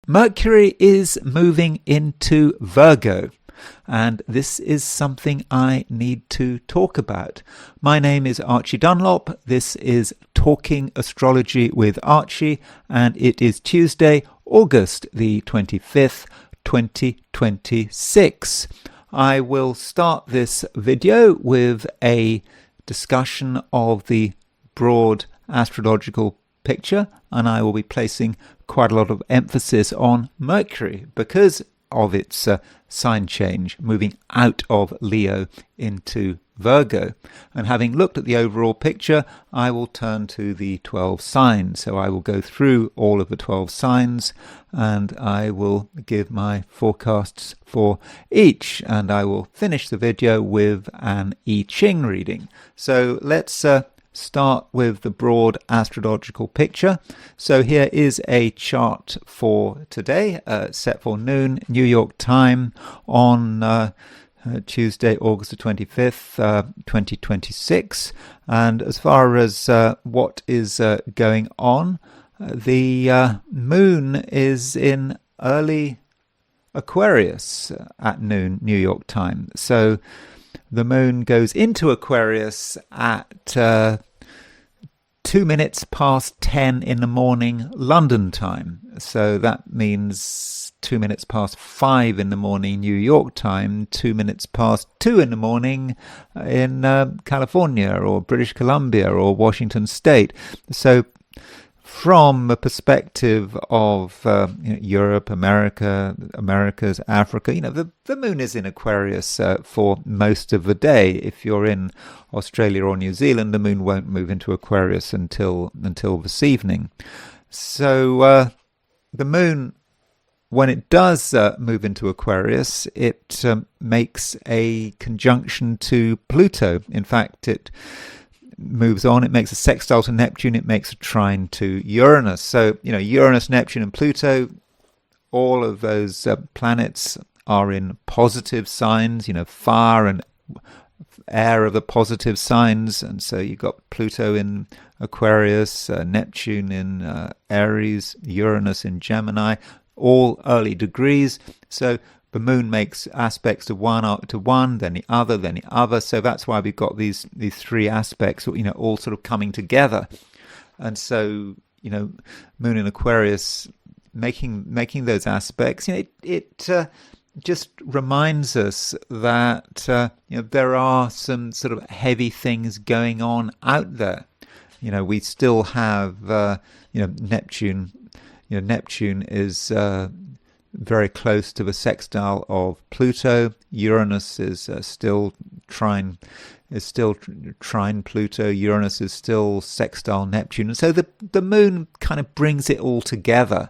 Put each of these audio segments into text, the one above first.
Mercury is moving into Virgo, and this is something I need to talk about. My name is Archie Dunlop. This is Talking Astrology with Archie, and it is Tuesday, August the 25th, 2026. I will start this video with a discussion of the broad astrological picture, and I will be placing quite a lot of emphasis on Mercury because of its sign change, moving out of Leo into Virgo. And having looked at the overall picture, I will turn to the 12 signs. So I will go through all of the 12 signs and I will give my forecasts for each, and I will finish the video with an I Ching reading. So let's start with the broad astrological picture. So here is a chart for today, set for noon New York time on Tuesday, August the 25th, 2026. And as far as what is going on, the moon is in early Aquarius at noon New York time. So the moon goes into Aquarius at 2 minutes past 10 in the morning London time. So that means 2 minutes past 5 in the morning New York time, 2 minutes past 2 in the morning in California or British Columbia or Washington State. So from a perspective of Europe, Americas, Africa, the moon is in Aquarius for most of the day. If you're in Australia or New Zealand, the moon won't move into Aquarius until this evening. So the moon, when it does move into Aquarius, it makes a conjunction to Pluto. In fact, it moves on, it makes a sextile to Neptune, it makes a trine to Uranus. So, Uranus, Neptune and Pluto, all of those planets are in positive signs, fire and air are the positive signs. And so you've got Pluto in Aquarius, Neptune in Aries, Uranus in Gemini, all early degrees. So the moon makes aspects to one, then the other. So that's why we've got these three aspects, all sort of coming together. And so, moon in Aquarius making those aspects, it just reminds us that there are some sort of heavy things going on out there. We still have Neptune. Neptune is very close to the sextile of Pluto. Uranus is still trine Pluto. Uranus is still sextile Neptune. And so the moon kind of brings it all together.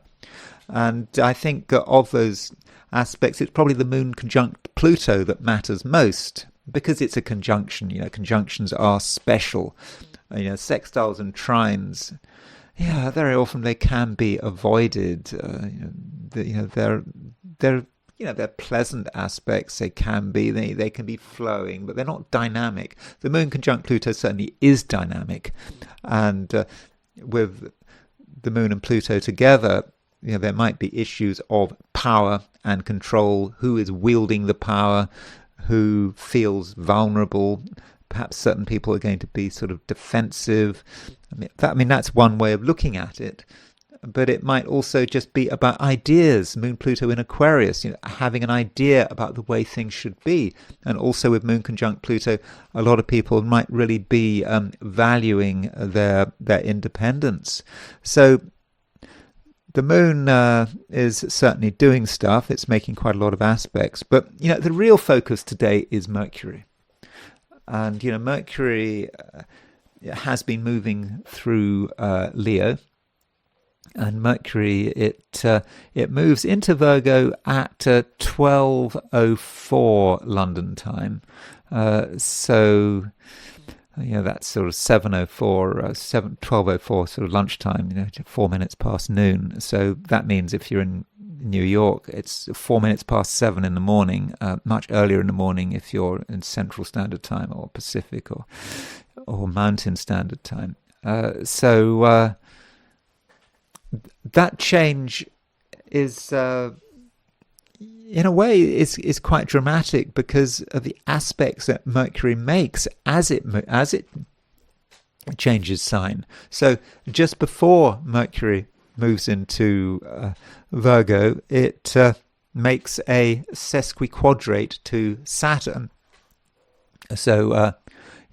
And I think of those aspects, it's probably the moon conjunct Pluto that matters most because it's a conjunction. Conjunctions are special. Sextiles and trines, very often they can be avoided. They're pleasant aspects. They can be. They can be flowing, but they're not dynamic. The moon conjunct Pluto certainly is dynamic, and with the moon and Pluto together, there might be issues of power and control. Who is wielding the power? Who feels vulnerable? Perhaps certain people are going to be sort of defensive. That's one way of looking at it. But it might also just be about ideas. Moon Pluto in Aquarius, having an idea about the way things should be. And also with Moon conjunct Pluto, a lot of people might really be valuing their independence. So the moon is certainly doing stuff. It's making quite a lot of aspects. But, the real focus today is Mercury. And, Mercury has been moving through Leo. And Mercury, it moves into Virgo at 12:04 London time. So that's sort of 12:04 sort of lunchtime, 4 minutes past noon. So that means if you're in New York, it's 4 minutes past 7 in the morning, much earlier in the morning if you're in Central Standard Time or Pacific or Mountain Standard Time. So that change is in a way is quite dramatic because of the aspects that Mercury makes as it changes sign. So just before Mercury moves into Virgo, it makes a sesquiquadrate to Saturn. So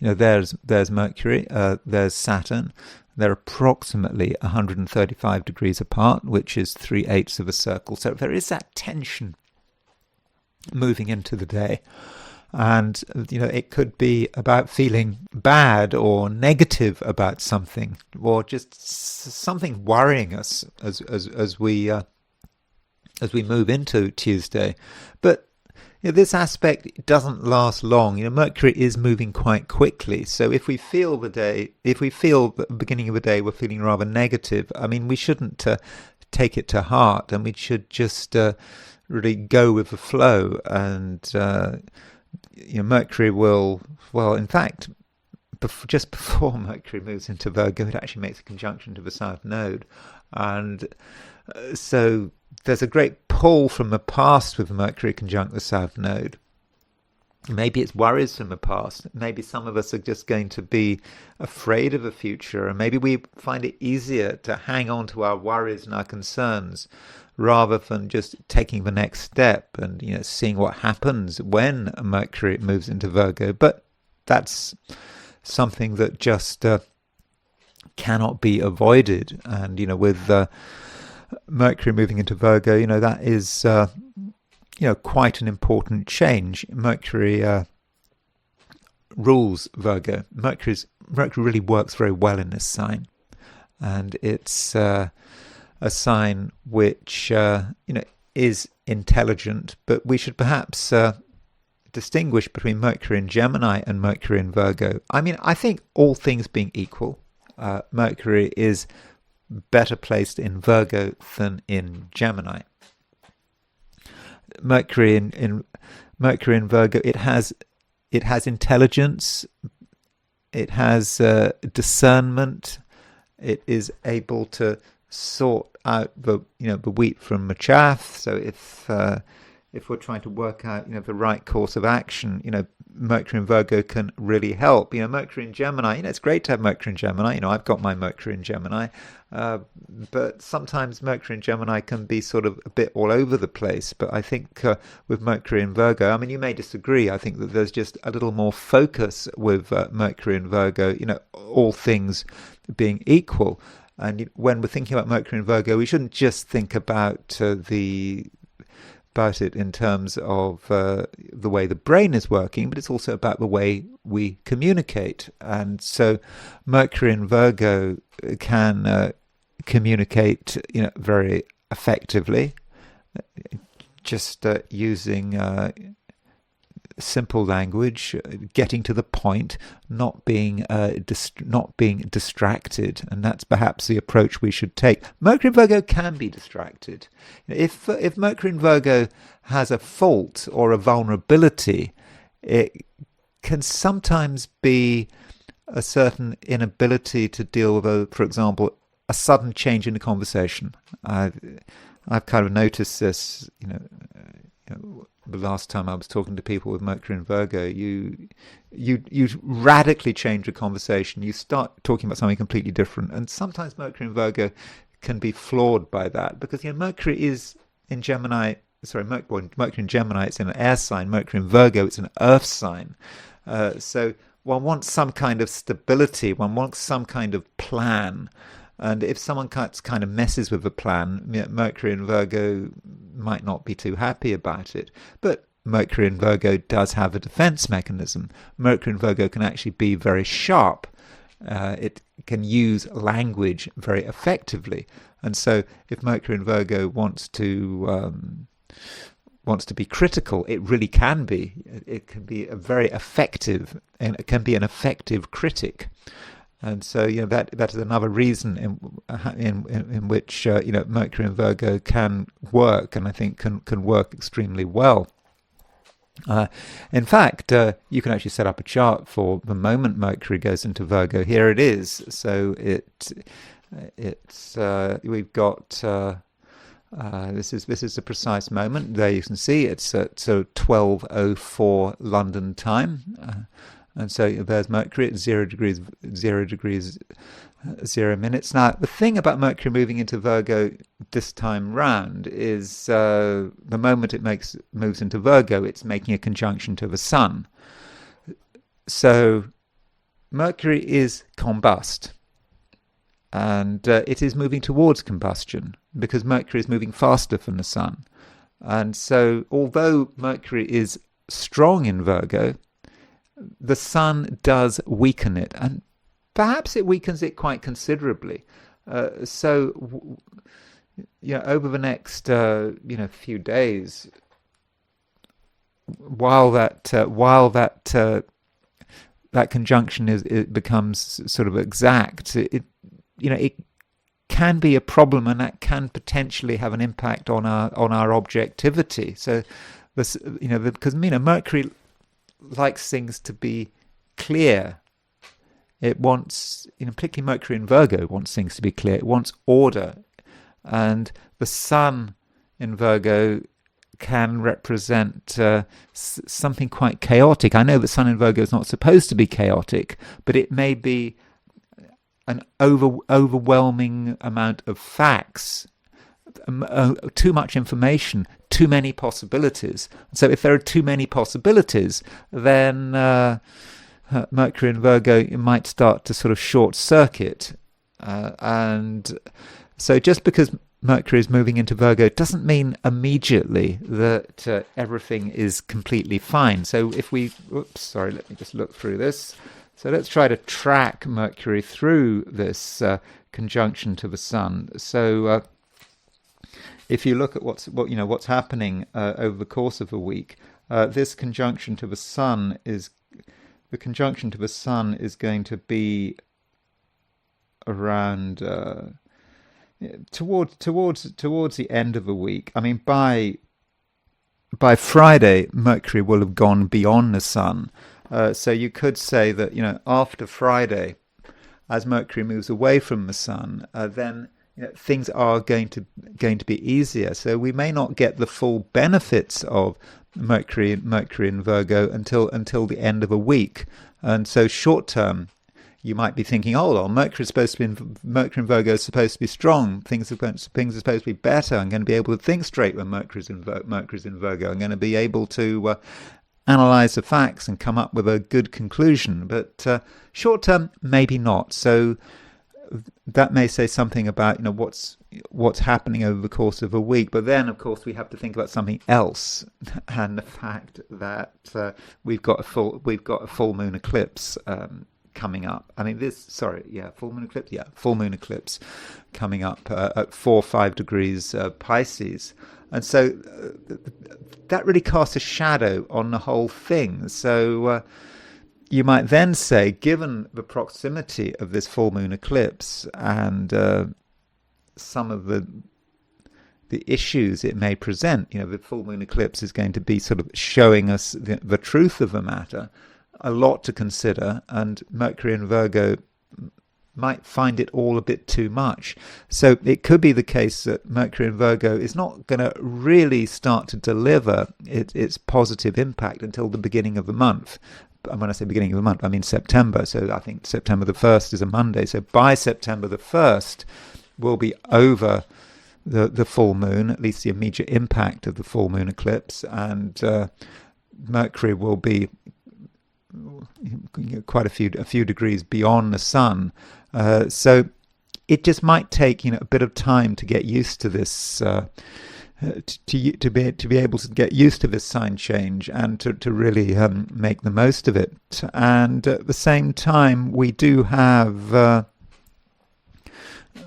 there's Mercury, there's Saturn. They're approximately 135 degrees apart, which is 3/8 of a circle. So there is that tension moving into the day. And, it could be about feeling bad or negative about something, or just something worrying us as we move into Tuesday. But this aspect doesn't last long. Mercury is moving quite quickly. So if we feel at the beginning of the day we're feeling rather negative, we shouldn't take it to heart, and we should just really go with the flow. And Mercury will, in fact, just before Mercury moves into Virgo, it actually makes a conjunction to the South Node. And so there's a great pull from the past with Mercury conjunct the South Node. Maybe it's worries from the past. Maybe some of us are just going to be afraid of the future, and maybe we find it easier to hang on to our worries and our concerns rather than just taking the next step and seeing what happens when Mercury moves into Virgo. But that's something that just cannot be avoided. And with Mercury moving into Virgo, that is quite an important change. Mercury rules Virgo. Mercury really works very well in this sign, and it's a sign which is intelligent, but we should perhaps distinguish between Mercury in Gemini and Mercury in Virgo. I think all things being equal, Mercury is better placed in Virgo than in Gemini. Mercury in Virgo, it has intelligence, it has discernment, it is able to sort out the wheat from the chaff. So if we're trying to work out the right course of action, Mercury in Virgo can really help. Mercury in Gemini, it's great to have Mercury in Gemini. I've got my Mercury in Gemini, but sometimes Mercury in Gemini can be sort of a bit all over the place. But I think with Mercury in Virgo, you may disagree. I think that there's just a little more focus with Mercury in Virgo, all things being equal. And when we're thinking about Mercury in Virgo, we shouldn't just think about it in terms of the way the brain is working, but it's also about the way we communicate. And so Mercury in Virgo can communicate very effectively, just using simple language, getting to the point, not being distracted, and that's perhaps the approach we should take. Mercury in Virgo can be distracted. If Mercury in Virgo has a fault or a vulnerability, it can sometimes be a certain inability to deal with, for example, a sudden change in the conversation. I've kind of noticed this, the last time I was talking to people with Mercury in Virgo, you radically change the conversation. You start talking about something completely different, and sometimes Mercury in Virgo can be flawed by that because Mercury is in Gemini. Mercury in Gemini, it's in an air sign. Mercury in Virgo, it's an earth sign. So one wants some kind of stability. One wants some kind of plan. And if someone kind of messes with the plan, Mercury in Virgo might not be too happy about it. But Mercury in Virgo does have a defense mechanism. Mercury in Virgo can actually be very sharp. It can use language very effectively. And so if Mercury in Virgo wants to be critical, it really can be. It can be a very effective, and it can be an effective critic. And so, that is another reason in which Mercury in Virgo can work, and I think can work extremely well. In fact, you can actually set up a chart for the moment Mercury goes into Virgo. Here it is. So we've got This is a precise moment. There you can see it's at 12:04 London time, and so there's Mercury at 0 degrees 0 minutes. Now, the thing about Mercury moving into Virgo this time round is the moment it moves into Virgo, it's making a conjunction to the Sun. So Mercury is combust, and it is moving towards combustion because Mercury is moving faster from the Sun. And so although Mercury is strong in Virgo, the Sun does weaken it, and perhaps it weakens it quite considerably. So over the next few days, while that conjunction it becomes sort of exact, it can be a problem, and that can potentially have an impact on our objectivity. So this, because Mercury likes things to be clear. It wants, particularly Mercury in Virgo, wants things to be clear. It wants order, and the Sun in Virgo can represent something quite chaotic. I know the Sun in Virgo is not supposed to be chaotic, but it may be an overwhelming amount of facts, too much information, too many possibilities. So if there are too many possibilities, then Mercury in Virgo might start to sort of short circuit. And so just because Mercury is moving into Virgo doesn't mean immediately that everything is completely fine. So if we, let me just look through this. So let's try to track Mercury through this conjunction to the Sun. So if you look at what's happening over the course of a week, this conjunction to the Sun is going to be around towards the end of the week. I mean, by Friday, Mercury will have gone beyond the Sun. So you could say that after Friday, as Mercury moves away from the Sun, then things are going to be easier. So we may not get the full benefits of Mercury in Virgo until the end of a week. And so short term, you might be thinking, oh well, Mercury in Virgo is supposed to be strong. Things are supposed to be better. I'm going to be able to think straight when Mercury's in Virgo. I'm going to be able to analyze the facts and come up with a good conclusion. But short term, maybe not. So that may say something about what's happening over the course of a week. But then, of course, we have to think about something else, and the fact that we've got a full moon eclipse coming up. I mean, full moon eclipse coming up at 4-5 degrees Pisces. And so that really casts a shadow on the whole thing. So you might then say, given the proximity of this full moon eclipse and some of the issues it may present, the full moon eclipse is going to be sort of showing us the truth of the matter, a lot to consider, and Mercury in Virgo might find it all a bit too much. So it could be the case that Mercury in Virgo is not going to really start to deliver its positive impact until the beginning of the month. And when I say beginning of the month, I mean September. So I think September the 1st is a Monday. So by September the 1st, we'll be over the full moon, at least the immediate impact of the full moon eclipse, and Mercury will be quite a few degrees beyond the Sun. So it just might take a bit of time to get used to this, to be able to get used to this sign change and to really make the most of it. And at the same time, we do have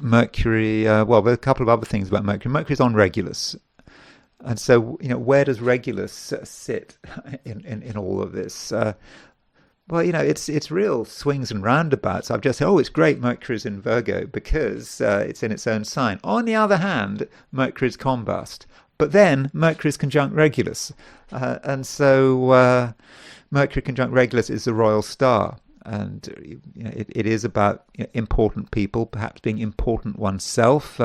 Mercury. Well, there are a couple of other things about Mercury. Mercury's on Regulus. And so, where does Regulus sit in all of this? Well, it's real swings and roundabouts. I've just said, it's great Mercury's in Virgo because it's in its own sign. On the other hand, Mercury's combust. But then Mercury's conjunct Regulus. And so Mercury conjunct Regulus is the royal star. And it is about important people, perhaps being important oneself,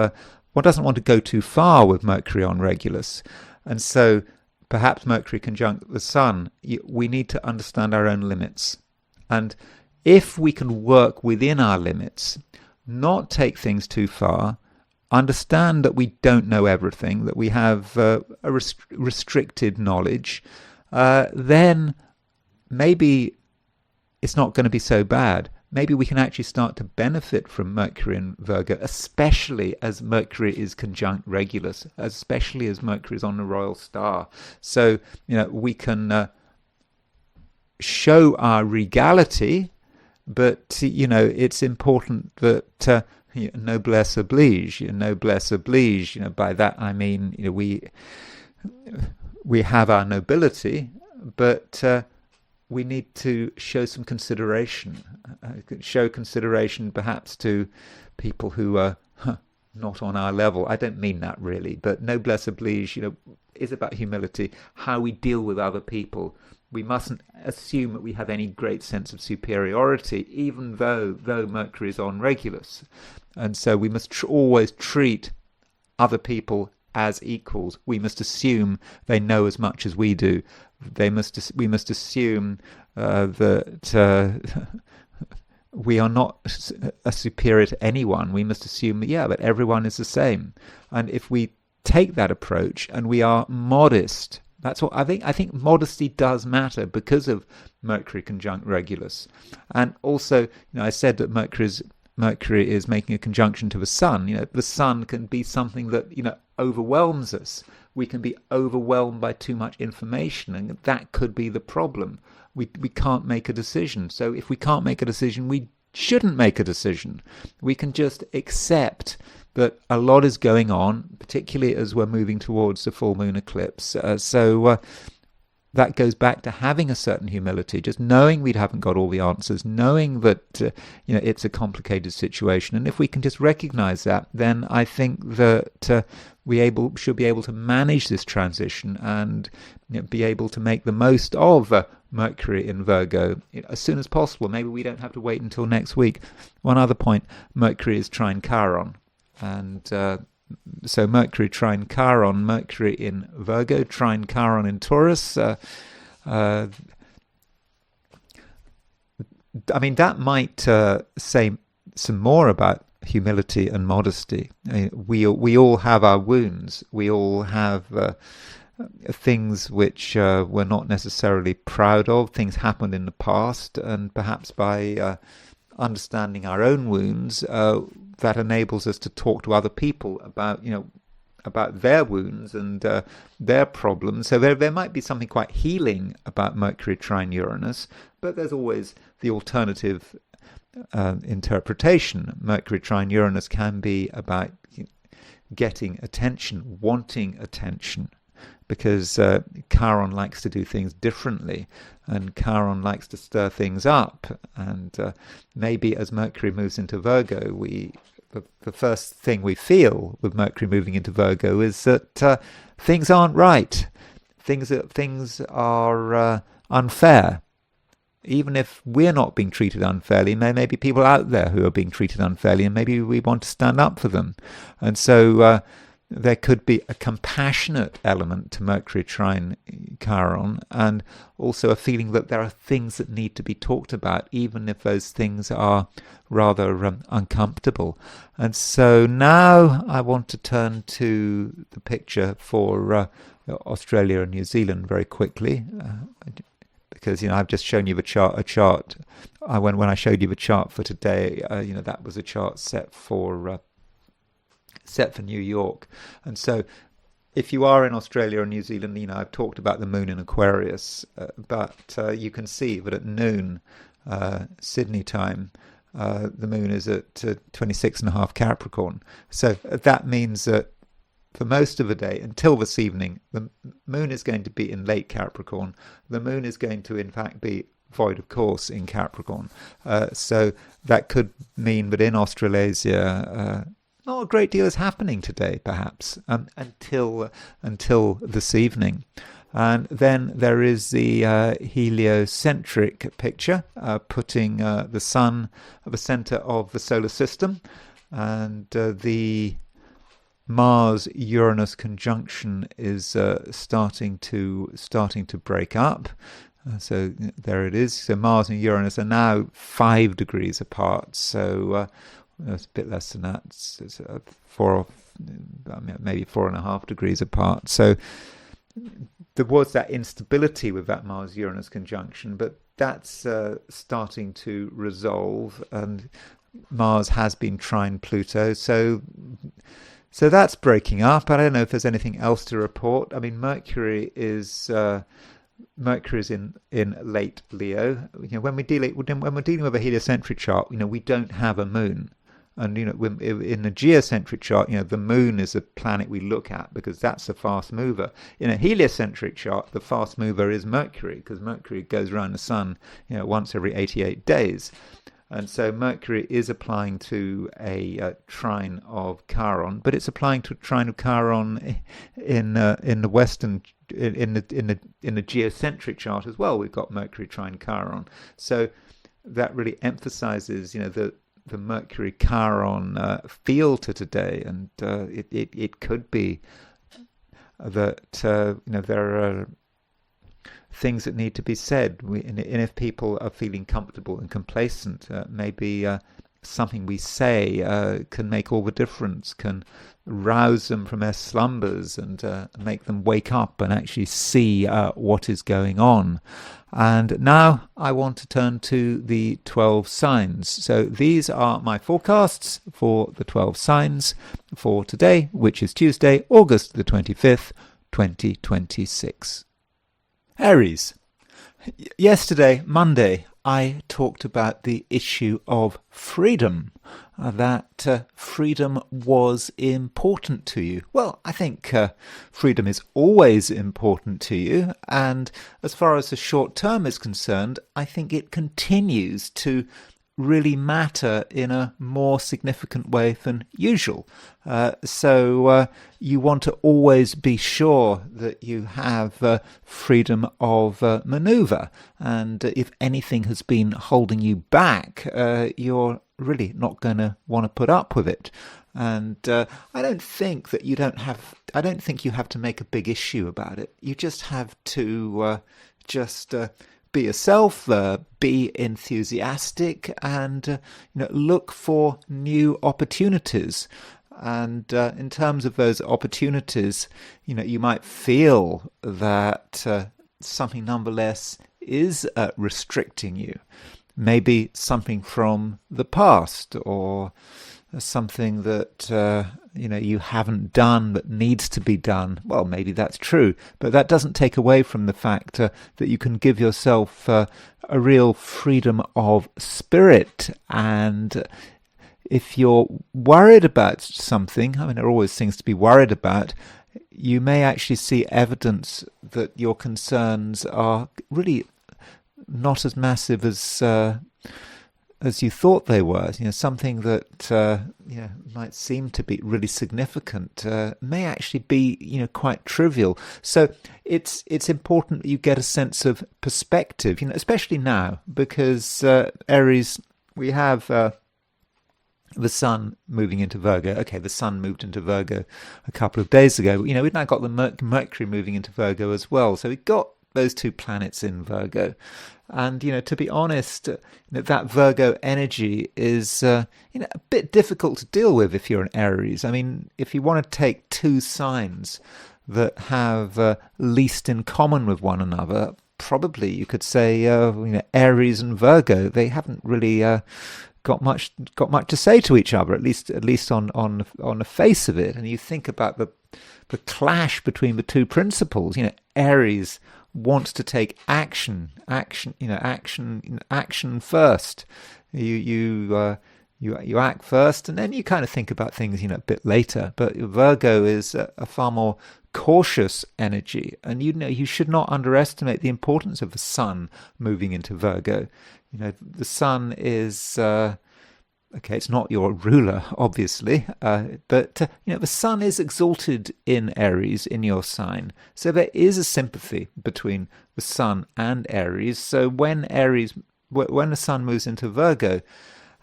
one doesn't want to go too far with Mercury on Regulus. And so perhaps Mercury conjunct the Sun, we need to understand our own limits. And if we can work within our limits, not take things too far, understand that we don't know everything, that we have a restricted knowledge, then maybe it's not going to be so bad. Maybe we can actually start to benefit from Mercury in Virgo, especially as Mercury is conjunct Regulus, especially as Mercury is on the royal star. So, we can show our regality, but, it's important that noblesse oblige, noblesse oblige. By that I mean, we have our nobility, but we need to show some consideration, perhaps to people who are not on our level. I don't mean that really, but noblesse oblige, is about humility, how we deal with other people. We mustn't assume that we have any great sense of superiority, even though Mercury is on Regulus. And so we must always treat other people as equals. We must assume they know as much as we do. We must assume that we are not superior to anyone. We must assume that everyone is the same. And if we take that approach and we are modest, that's what I think. I think modesty does matter because of Mercury conjunct Regulus. And also, I said that Mercury is making a conjunction to the Sun. The Sun can be something that, overwhelms us. We can be overwhelmed by too much information, and that could be the problem. We can't make a decision. So if we can't make a decision, we shouldn't make a decision. We can just accept that a lot is going on, particularly as we're moving towards the full moon eclipse. So that goes back to having a certain humility, just knowing we haven't got all the answers, knowing that it's a complicated situation. And if we can just recognize that, then I think that we should be able to manage this transition and be able to make the most of Mercury in Virgo as soon as possible. Maybe we don't have to wait until next week. One other point, Mercury is trine Chiron. And so Mercury trine Chiron, Mercury in Virgo, trine Chiron in Taurus. I mean, that might say some more about humility and modesty. We all have our wounds. We all have things which we're not necessarily proud of. Things happened in the past, and perhaps by understanding our own wounds, that enables us to talk to other people about their wounds and their problems. So there might be something quite healing about Mercury trine Uranus, but there's always the alternative interpretation. Mercury trine Uranus can be about getting attention, wanting attention, because Chiron likes to do things differently, and Chiron likes to stir things up. And maybe as Mercury moves into Virgo, the first thing we feel with Mercury moving into Virgo is that things aren't right. Things are unfair. Even if we're not being treated unfairly, there may be people out there who are being treated unfairly, and maybe we want to stand up for them. And so there could be a compassionate element to Mercury trine Chiron, and also a feeling that there are things that need to be talked about, even if those things are rather uncomfortable. And so now I want to turn to the picture for Australia and New Zealand very quickly, because I've just shown you a chart. When I showed you the chart for today, that was a chart set for New York. And so if you are in Australia or New Zealand, I've talked about the moon in Aquarius, but you can see that at noon Sydney time, the moon is at 26.5 Capricorn. So that means that for most of the day until this evening, the moon is going to be in late Capricorn. The moon is going to in fact be void of course in Capricorn. So that could mean that in Australasia not a great deal is happening today, perhaps, until this evening. And then there is the heliocentric picture, putting the sun at the center of the solar system, and the Mars-Uranus conjunction is starting to break up. So there it is. So Mars and Uranus are now 5 degrees apart. So it's a bit less than that. It's maybe 4.5 degrees apart. So there was that instability with that Mars-Uranus conjunction, but that's starting to resolve, and Mars has been trine Pluto, so that's breaking up. I don't know if there's anything else to report. I mean, Mercury is in late Leo. When we're dealing with a heliocentric chart, we don't have a moon. And in the geocentric chart, the moon is a planet we look at because that's a fast mover. In a heliocentric chart, the fast mover is Mercury, because Mercury goes around the sun, once every 88 days. And so Mercury is applying to a trine of Chiron, but it's applying to a trine of Chiron in the Western in the geocentric chart as well. We've got Mercury trine Chiron, so that really emphasizes the Mercury Chiron feel to today, and it could be that there are things that need to be said, and if people are feeling comfortable and complacent, maybe something we say can make all the difference, can rouse them from their slumbers and make them wake up and actually see what is going on. And now I want to turn to the 12 signs. So these are my forecasts for the 12 signs for today, which is Tuesday, August the 25th, 2026. Aries. Yesterday, Monday, I talked about the issue of freedom, that freedom was important to you. Well, I think freedom is always important to you, and as far as the short term is concerned, I think it continues to really matter in a more significant way than usual. So you want to always be sure that you have freedom of maneuver, and if anything has been holding you back, you're really not going to want to put up with it. And I don't think you have to make a big issue about it. You just have to be yourself, be enthusiastic, and look for new opportunities. And in terms of those opportunities, you might feel that something nonetheless is restricting you. Maybe something from the past, or something that you haven't done but needs to be done. Well, maybe that's true, but that doesn't take away from the fact that you can give yourself a real freedom of spirit. And if you're worried about something, I mean, there are always things to be worried about, you may actually see evidence that your concerns are really not as massive as you thought they were. Something that might seem to be really significant may actually be quite trivial. So it's important that you get a sense of perspective, especially now, because Aries, we have the Sun moving into Virgo. Okay, the Sun moved into Virgo a couple of days ago. But, we've now got the Mercury moving into Virgo as well. So we've got those two planets in Virgo. And, to be honest, that Virgo energy is, a bit difficult to deal with if you're an Aries. I mean, if you want to take two signs that have least in common with one another, probably you could say, Aries and Virgo, they haven't really got much to say to each other, at least on the face of it. And you think about the clash between the two principles. Aries wants to take action first. You act first, and then you kind of think about things a bit later. But Virgo is a far more cautious energy, and you should not underestimate the importance of the Sun moving into Virgo. The Sun is okay, it's not your ruler, obviously, but the Sun is exalted in Aries, in your sign. So there is a sympathy between the Sun and Aries. So when the Sun moves into Virgo,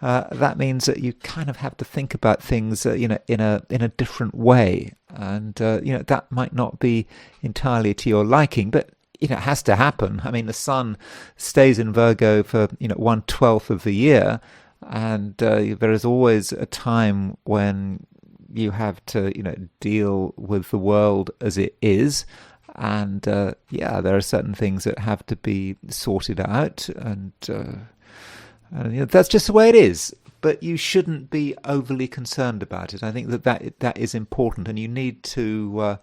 that means that you kind of have to think about things, in a different way, and that might not be entirely to your liking, but it has to happen. I mean, the sun stays in Virgo for 1/12 of the year, and there is always a time when you have to deal with the world as it is, and there are certain things that have to be sorted out, and that's just the way it is. But you shouldn't be overly concerned about it. I think that is important, and you need to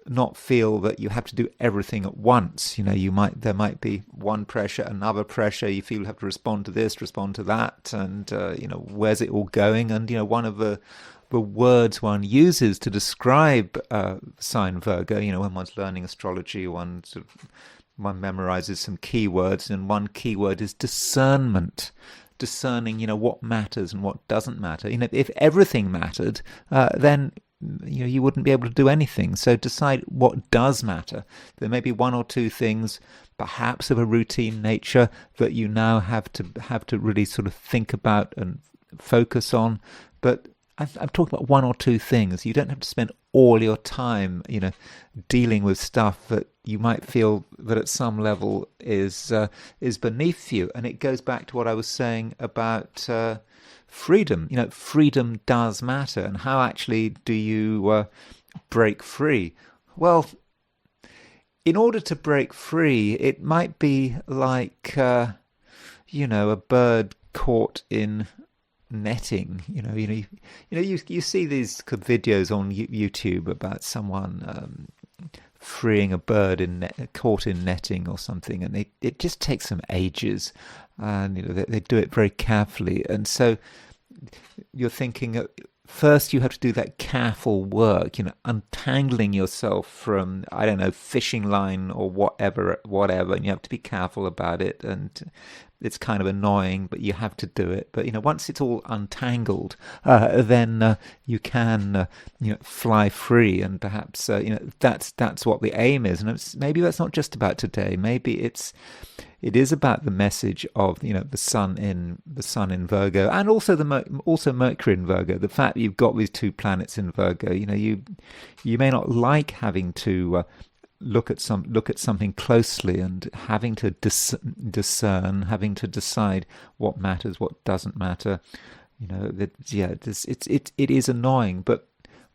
not feel that you have to do everything at once. There might be one pressure, another pressure. You feel you have to respond to this, respond to that, and where's it all going? And one of the words one uses to describe sign Virgo, when one's learning astrology, one memorizes some keywords, and one keyword is discernment. Discerning, what matters and what doesn't matter. If everything mattered, then you wouldn't be able to do anything. So decide what does matter. There may be one or two things, perhaps of a routine nature, that you now have to really sort of think about and focus on. But I'm talking about one or two things. You don't have to spend all your time, dealing with stuff that you might feel that at some level is beneath you. And it goes back to what I was saying about freedom. Freedom does matter. And how actually do you break free? Well, in order to break free, it might be like, a bird caught in netting. You see these videos on YouTube about someone freeing a bird caught in netting or something, and it just takes them ages, and they do it very carefully. And so you're thinking, first you have to do that careful work, untangling yourself from, I don't know, fishing line or whatever, and you have to be careful about it, and it's kind of annoying, but you have to do it. But once it's all untangled, then you can fly free, and perhaps that's what the aim is. And maybe that's not just about today. Maybe it is about the message of the sun in Virgo, and also Mercury in Virgo. The fact that you've got these two planets in Virgo, you may not like having to look at something closely, and having to discern, having to decide what matters, what doesn't matter. It is annoying, but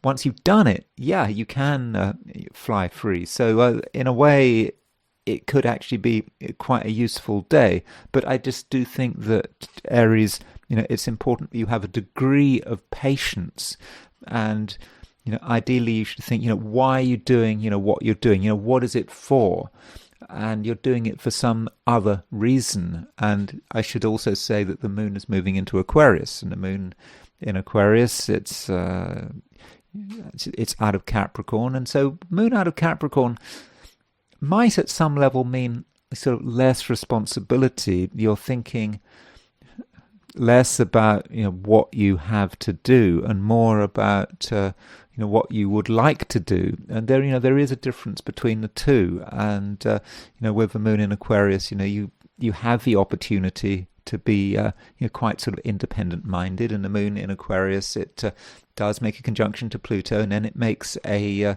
once you've done it, you can fly free. So in a way, it could actually be quite a useful day. But I just do think that Aries, it's important that you have a degree of patience, and ideally you should think, why are you doing, what you're doing? What is it for? And you're doing it for some other reason. And I should also say that the moon is moving into Aquarius, and the moon in Aquarius, it's out of Capricorn. And so moon out of Capricorn might at some level mean sort of less responsibility. You're thinking less about what you have to do, and more about what you would like to do. And there is a difference between the two. And with the moon in Aquarius, you have the opportunity to be quite sort of independent minded. And the moon in Aquarius, it does make a conjunction to Pluto, and then it makes a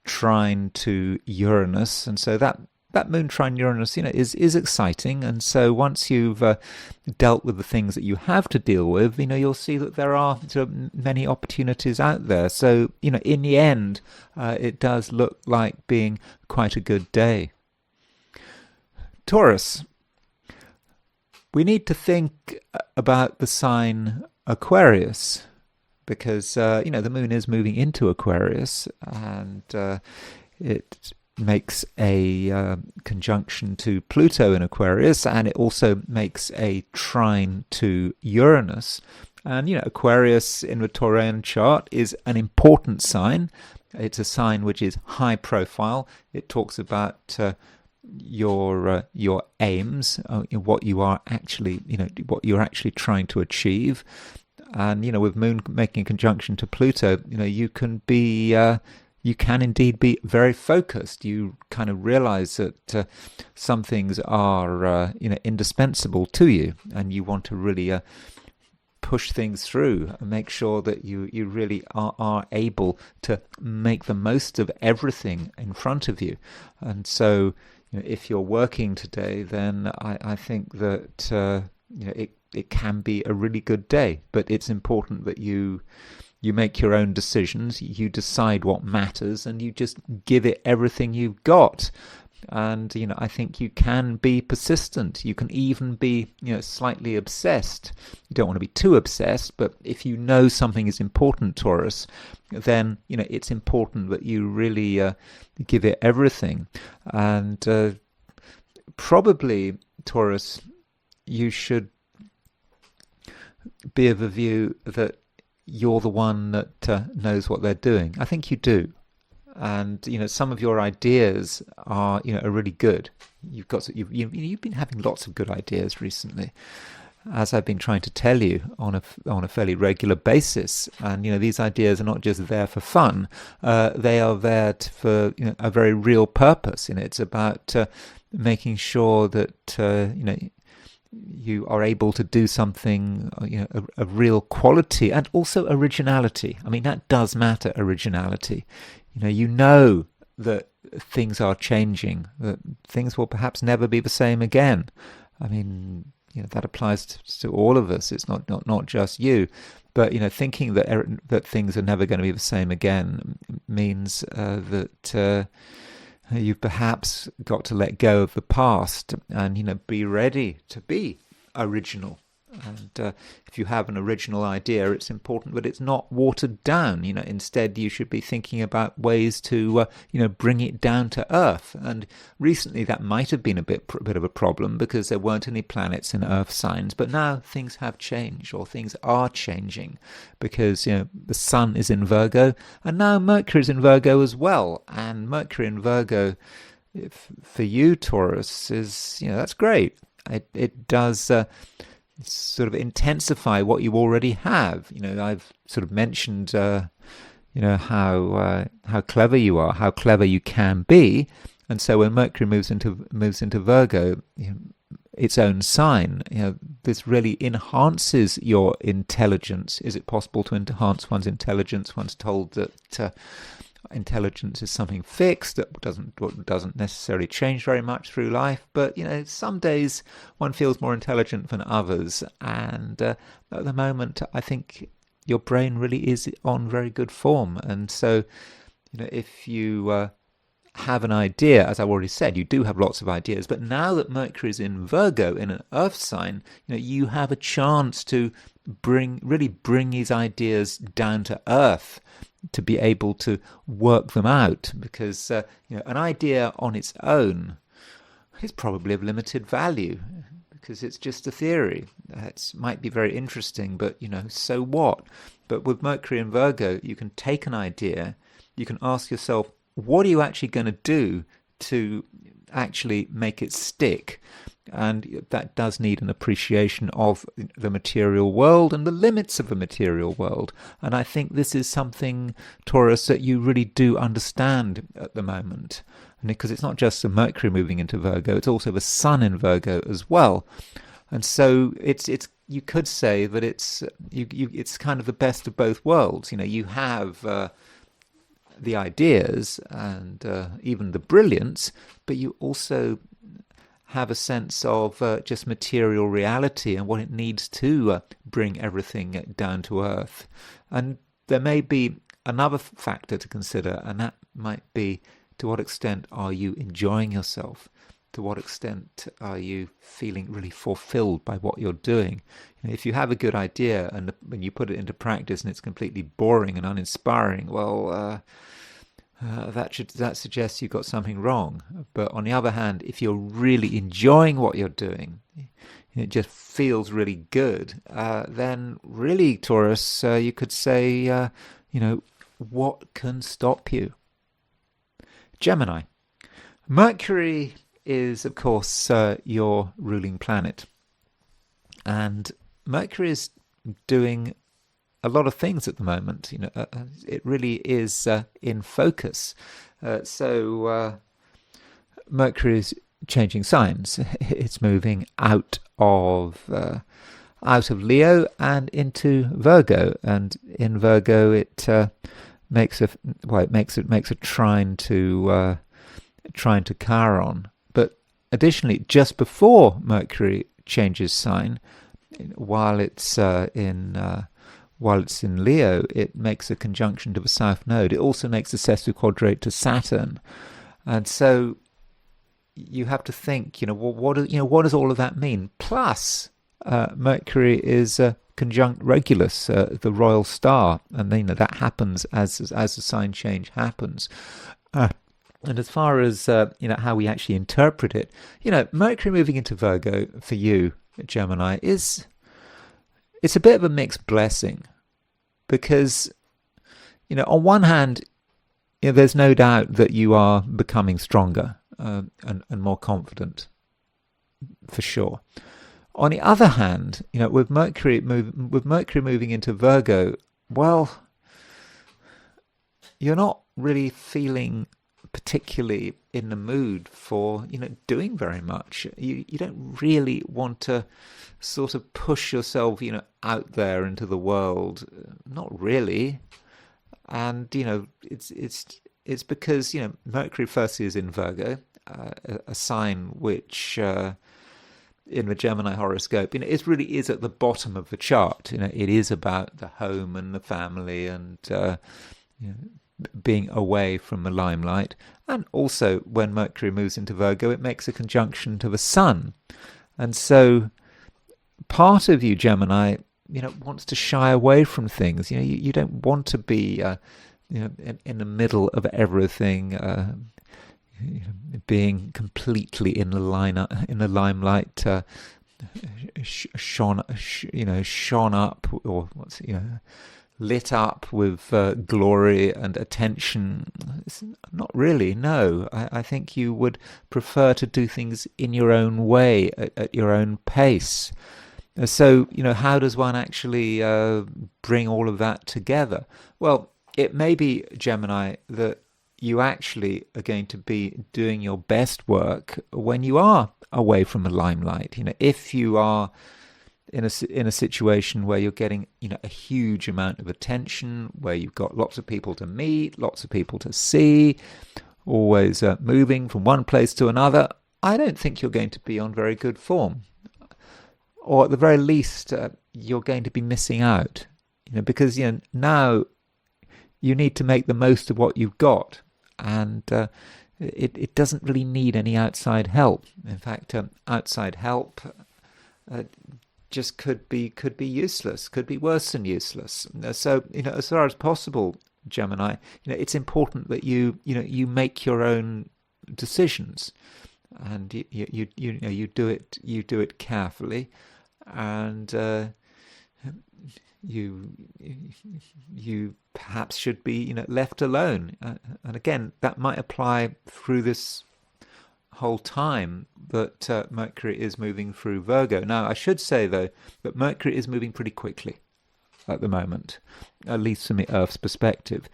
trine to Uranus. And so that moon trine Uranus, is exciting. And so once you've dealt with the things that you have to deal with, you'll see that there are sort of many opportunities out there. So, in the end, it does look like being quite a good day. Taurus. We need to think about the sign Aquarius, because, the moon is moving into Aquarius, and it makes a conjunction to Pluto in Aquarius, and it also makes a trine to Uranus. And Aquarius in the Taurian chart is an important sign. It's a sign which is high profile. It talks about your aims, what you are actually what you're actually trying to achieve. And with moon making a conjunction to Pluto, you can indeed be very focused. You kind of realize that some things are indispensable to you, and you want to really push things through and make sure that you really are able to make the most of everything in front of you. And so, if you're working today, then I think that it can be a really good day. But it's important that you make your own decisions, you decide what matters, and you just give it everything you've got. And I think you can be persistent. You can even be slightly obsessed. You don't want to be too obsessed, but if you know something is important, Taurus, then it's important that you really give it everything. And probably, Taurus, you should be of a view that you're the one that knows what they're doing. I think you do. And some of your ideas are are really good. You've been having lots of good ideas recently, as I've been trying to tell you on a fairly regular basis. And these ideas are not just there for fun; they are there for a very real purpose. It's about making sure that you are able to do something of real quality and also originality. I mean, that does matter, originality. That things are changing, that things will perhaps never be the same again. I mean, that applies to all of us. It's not just you. But thinking that things are never going to be the same again means that you've perhaps got to let go of the past and be ready to be original. And if you have an original idea, it's important that it's not watered down. Instead, you should be thinking about ways to, bring it down to Earth. And recently, that might have been a bit of a problem because there weren't any planets in Earth signs. But now things have changed, or things are changing, because the Sun is in Virgo, and now Mercury is in Virgo as well. And Mercury in Virgo, for you, Taurus, is that's great. It does. Sort of intensify what you already have. I've sort of mentioned, how clever you are, how clever you can be, and so when Mercury moves into Virgo, its own sign, this really enhances your intelligence. Is it possible to enhance one's intelligence? One's told that intelligence is something fixed that doesn't necessarily change very much through life, but some days one feels more intelligent than others, and at the moment I think your brain really is on very good form. And so if you have an idea, as I've already said, you do have lots of ideas, but now that Mercury is in Virgo, in an earth sign, you have a chance to bring these ideas down to earth, to be able to work them out, because an idea on its own is probably of limited value, because it's just a theory. It might be very interesting, but so what? But with Mercury in Virgo, you can take an idea, you can ask yourself, what are you actually going to do to actually make it stick? And that does need an appreciation of the material world and the limits of the material world. And I think this is something, Taurus, that you really do understand at the moment. And because it's not just the Mercury moving into Virgo, it's also the Sun in Virgo as well. And so it's you could say that it's kind of the best of both worlds. You have the ideas and even the brilliance, but you also have a sense of just material reality and what it needs to bring everything down to earth. And there may be another factor to consider, and that might be, to what extent are you enjoying yourself? To what extent are you feeling really fulfilled by what you're doing? If you have a good idea and when you put it into practice and it's completely boring and uninspiring, well, that suggests you've got something wrong. But on the other hand, if you're really enjoying what you're doing, it just feels really good, then really, Taurus, you could say, what can stop you? Gemini. Mercury is, of course, your ruling planet. And Mercury is doing a lot of things at the moment. It really is in focus. So Mercury is changing signs. It's moving out of out of Leo and into Virgo, and in Virgo it makes a trine to Chiron. But additionally, just before Mercury changes sign, while it's in Leo, it makes a conjunction to the South Node. It also makes a sesquiquadrate to Saturn, and so you have to think, what does all of that mean? Plus, Mercury is conjunct Regulus, the royal star, and that happens as the sign change happens. And as far as how we actually interpret it, Mercury moving into Virgo for you, Gemini, it's a bit of a mixed blessing, because on one hand, there's no doubt that you are becoming stronger and more confident, for sure. On the other hand, with Mercury moving into Virgo, well, you're not really feeling particularly in the mood for doing very much. You don't really want to sort of push yourself out there into the world, not really. And it's because Mercury firstly is in Virgo, a sign which in the Gemini horoscope it really is at the bottom of the chart. It is about the home and the family and being away from the limelight. And also when Mercury moves into Virgo, it makes a conjunction to the Sun, and so part of you, Gemini, wants to shy away from things. You don't want to be in the middle of everything, being completely in the limelight, shone up, or lit up with glory and attention. It's not really, no. I think you would prefer to do things in your own way, at your own pace. So, how does one actually bring all of that together? Well, it may be, Gemini, that you actually are going to be doing your best work when you are away from the limelight. If you are in a situation where you're getting a huge amount of attention, where you've got lots of people to meet, lots of people to see, always moving from one place to another, I don't think you're going to be on very good form. Or at the very least, you're going to be missing out, because now you need to make the most of what you've got, and it doesn't really need any outside help. In fact, outside help just could be useless, could be worse than useless. So as far as possible, Gemini, it's important that you make your own decisions, and you do it carefully. And you perhaps should be left alone. And again, that might apply through this whole time that Mercury is moving through Virgo. Now, I should say though that Mercury is moving pretty quickly at the moment, at least from the Earth's perspective.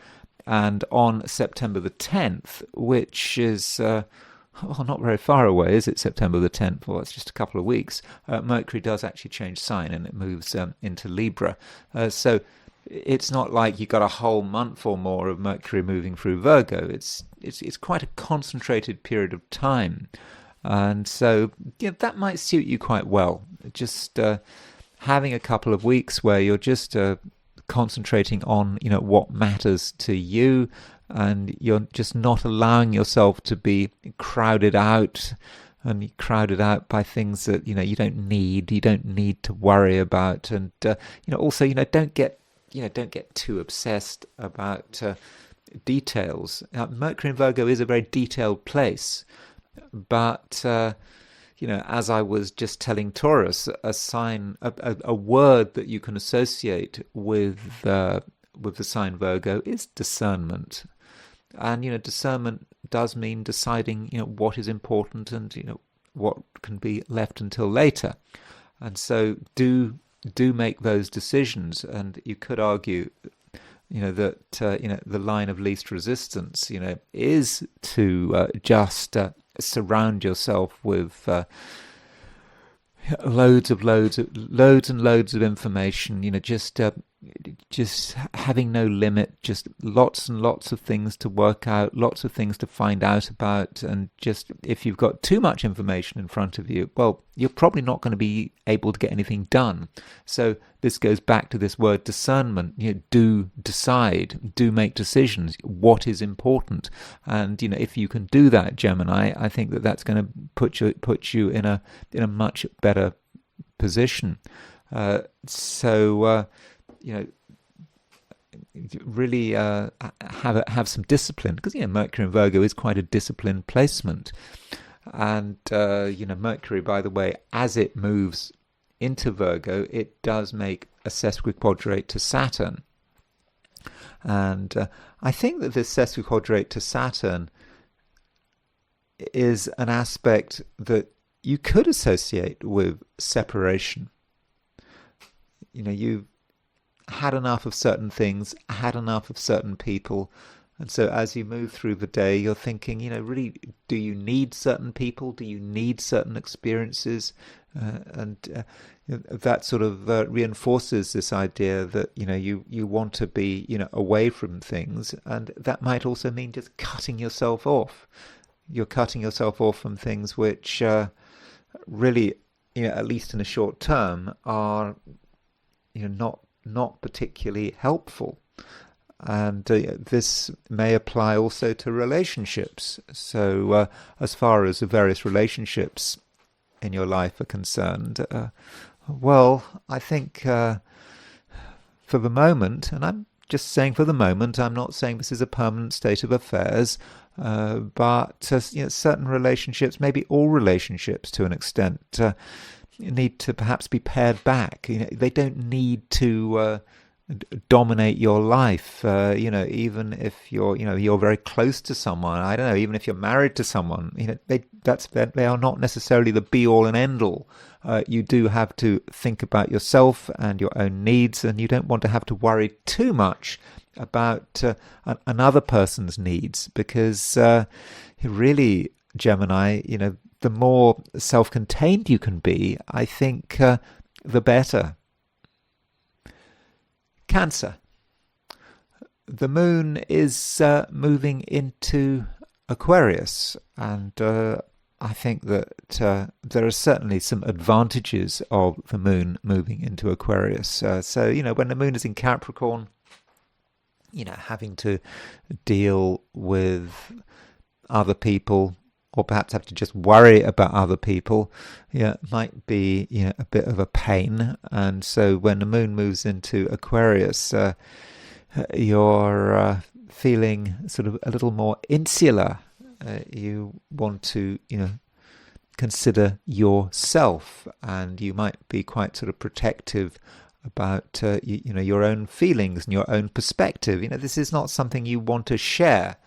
And on September the 10th, which is not very far away, is it? September the 10th? Well, it's just a couple of weeks. Mercury does actually change sign, and it moves into Libra. So it's not like you've got a whole month or more of Mercury moving through Virgo. It's quite a concentrated period of time, and so that might suit you quite well. Just having a couple of weeks where you're just concentrating on what matters to you, and you're just not allowing yourself to be crowded out by things that you don't need to worry about, and also don't get too obsessed about details. Mercury in Virgo is a very detailed place, but as I was just telling Taurus, a sign, a word that you can associate with the sign Virgo is discernment. And discernment does mean deciding what is important and what can be left until later. And so do make those decisions. And you could argue that the line of least resistance is to just surround yourself with loads and loads of information, just having no limit, just lots and lots of things to work out, lots of things to find out about. And just if you've got too much information in front of you, well, you're probably not going to be able to get anything done. So this goes back to this word discernment. Do decide, do make decisions. What is important? And if you can do that, Gemini, I think that that's going to put you in a much better position. Really have some discipline, because Mercury in Virgo is quite a disciplined placement. And Mercury, by the way, as it moves into Virgo, it does make a sesquiquadrate to Saturn. And I think that this sesquiquadrate to Saturn is an aspect that you could associate with separation. You've had enough of certain things, had enough of certain people, and so as you move through the day, you're thinking, really, do you need certain people? Do you need certain experiences? That sort of reinforces this idea that you want to be away from things, and that might also mean just cutting yourself off. You're cutting yourself off from things which really, at least in a short term, are not particularly helpful. And this may apply also to relationships. So as far as the various relationships in your life are concerned, well, I think for the moment, and I'm just saying for the moment, I'm not saying this is a permanent state of affairs, but certain relationships, maybe all relationships to an extent, need to perhaps be pared back. They don't need to dominate your life. Even if you're very close to someone, I don't know, even if you're married to someone, they are not necessarily the be all and end all. You do have to think about yourself and your own needs, and you don't want to have to worry too much about another person's needs, because really, Gemini, the more self-contained you can be, I think the better. Cancer. The moon is moving into Aquarius, and I think that there are certainly some advantages of the moon moving into Aquarius. So when the moon is in Capricorn, having to deal with other people, or perhaps have to just worry about other people, might be a bit of a pain. And so when the moon moves into Aquarius, you're feeling sort of a little more insular. You want to consider yourself, and you might be quite sort of protective about your own feelings and your own perspective. This is not something you want to share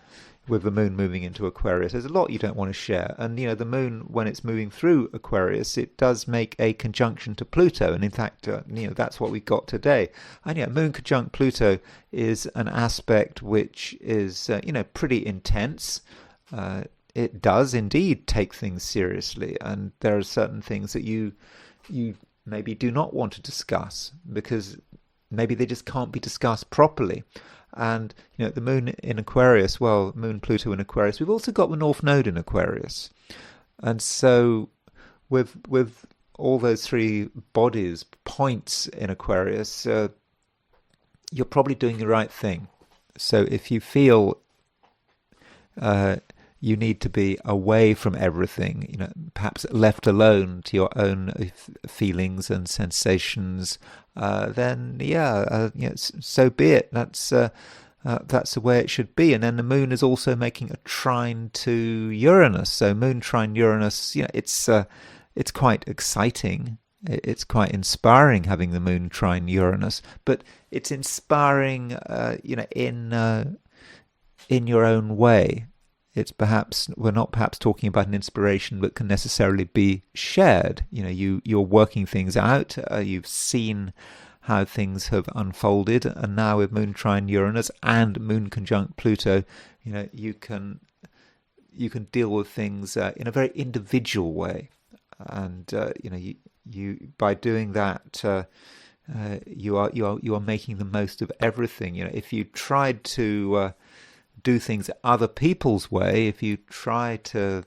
with the moon moving into Aquarius. There's a lot you don't want to share. And, the moon, when it's moving through Aquarius, it does make a conjunction to Pluto. And in fact, that's what we got today. And, moon conjunct Pluto is an aspect which is, pretty intense. It does indeed take things seriously. And there are certain things that you maybe do not want to discuss, because maybe they just can't be discussed properly. And the moon in Aquarius, well, moon Pluto in Aquarius, we've also got the North Node in Aquarius. And so with all those three points in Aquarius, you're probably doing the right thing. So if you feel you need to be away from everything, perhaps left alone to your own feelings and sensations, then so be it. That's the way it should be. And then the moon is also making a trine to Uranus. So moon trine Uranus, it's quite exciting. It's quite inspiring having the moon trine Uranus, but it's inspiring, in your own way. We're not perhaps talking about an inspiration that can necessarily be shared. You're working things out. You've seen how things have unfolded, and now with moon trine Uranus and moon conjunct Pluto, you can deal with things in a very individual way, and by doing that, you are making the most of everything. If you tried to do things other people's way, if you try to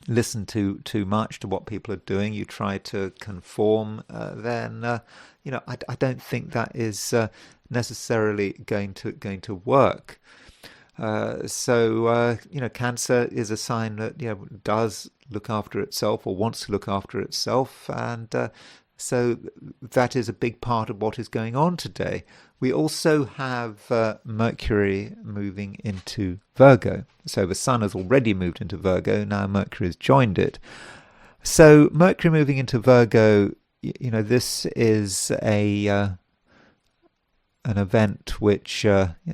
listen too much to what people are doing, you try to conform, then I don't think that is necessarily going to work. So Cancer is a sign that does look after itself, or wants to look after itself, and so that is a big part of what is going on today. We also have Mercury moving into Virgo. So the Sun has already moved into Virgo, now Mercury has joined it. So Mercury moving into Virgo, this is an event which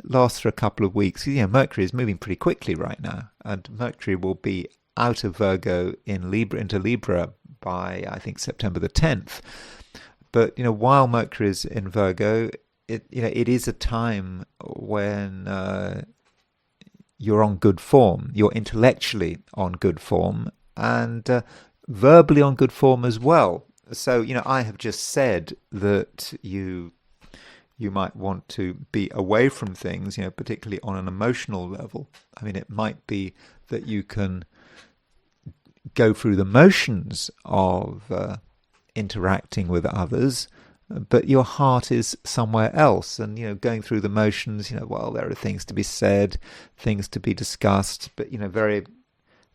lasts for a couple of weeks. Mercury is moving pretty quickly right now, and Mercury will be out of Virgo into Libra by, I think, September the 10th. But while Mercury is in Virgo, it is a time when you're on good form. You're intellectually on good form, and verbally on good form as well. So I have just said that you might want to be away from things, particularly on an emotional level. I mean, it might be that you can go through the motions of interacting with others, but your heart is somewhere else. And going through the motions, well, there are things to be said, things to be discussed, but very,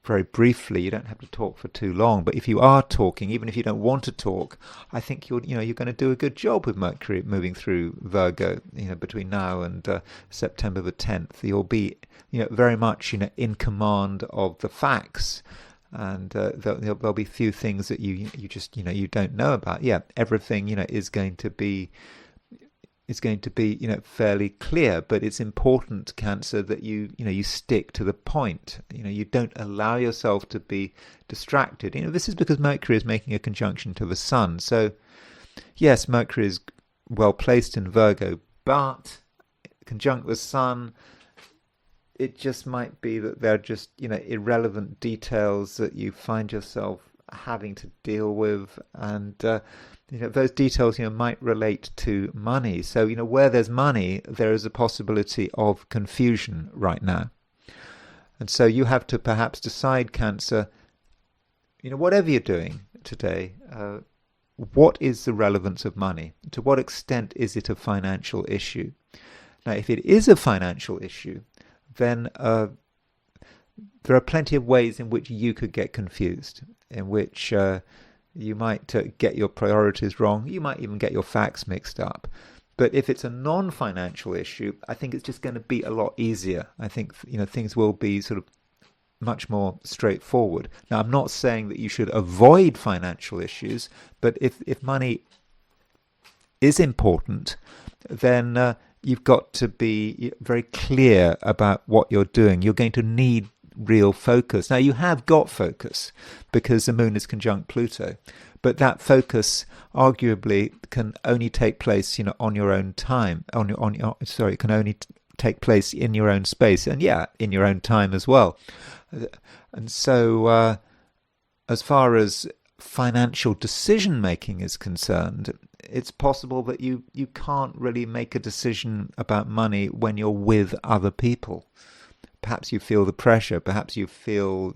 very briefly. You don't have to talk for too long. But if you are talking, even if you don't want to talk, I think you're going to do a good job with Mercury moving through Virgo. Between now and September the 10th, you'll be very much in command of the facts. And there'll be few things that you just you don't know about. Everything is going to be fairly clear, but it's important, Cancer, that you stick to the point. You don't allow yourself to be distracted. This is because Mercury is making a conjunction to the Sun. So yes, Mercury is well placed in Virgo, but conjunct the Sun, it just might be that they're just irrelevant details that you find yourself having to deal with, and those details might relate to money. So where there's money, there is a possibility of confusion right now, and so you have to perhaps decide, Cancer, whatever you're doing today, what is the relevance of money? To what extent is it a financial issue? Now, if it is a financial issue, then there are plenty of ways in which you could get confused, in which you might get your priorities wrong. You might even get your facts mixed up. But if it's a non-financial issue, I think it's just going to be a lot easier. I think things will be sort of much more straightforward. Now, I'm not saying that you should avoid financial issues, but if money is important, then you've got to be very clear about what you're doing. You're going to need real focus. Now, you have got focus because the moon is conjunct Pluto, but that focus arguably can only take place, on your own time. It can only take place in your own space, and in your own time as well. And so, as far as financial decision making is concerned, it's possible that you can't really make a decision about money when you're with other people. Perhaps you feel the pressure, perhaps you feel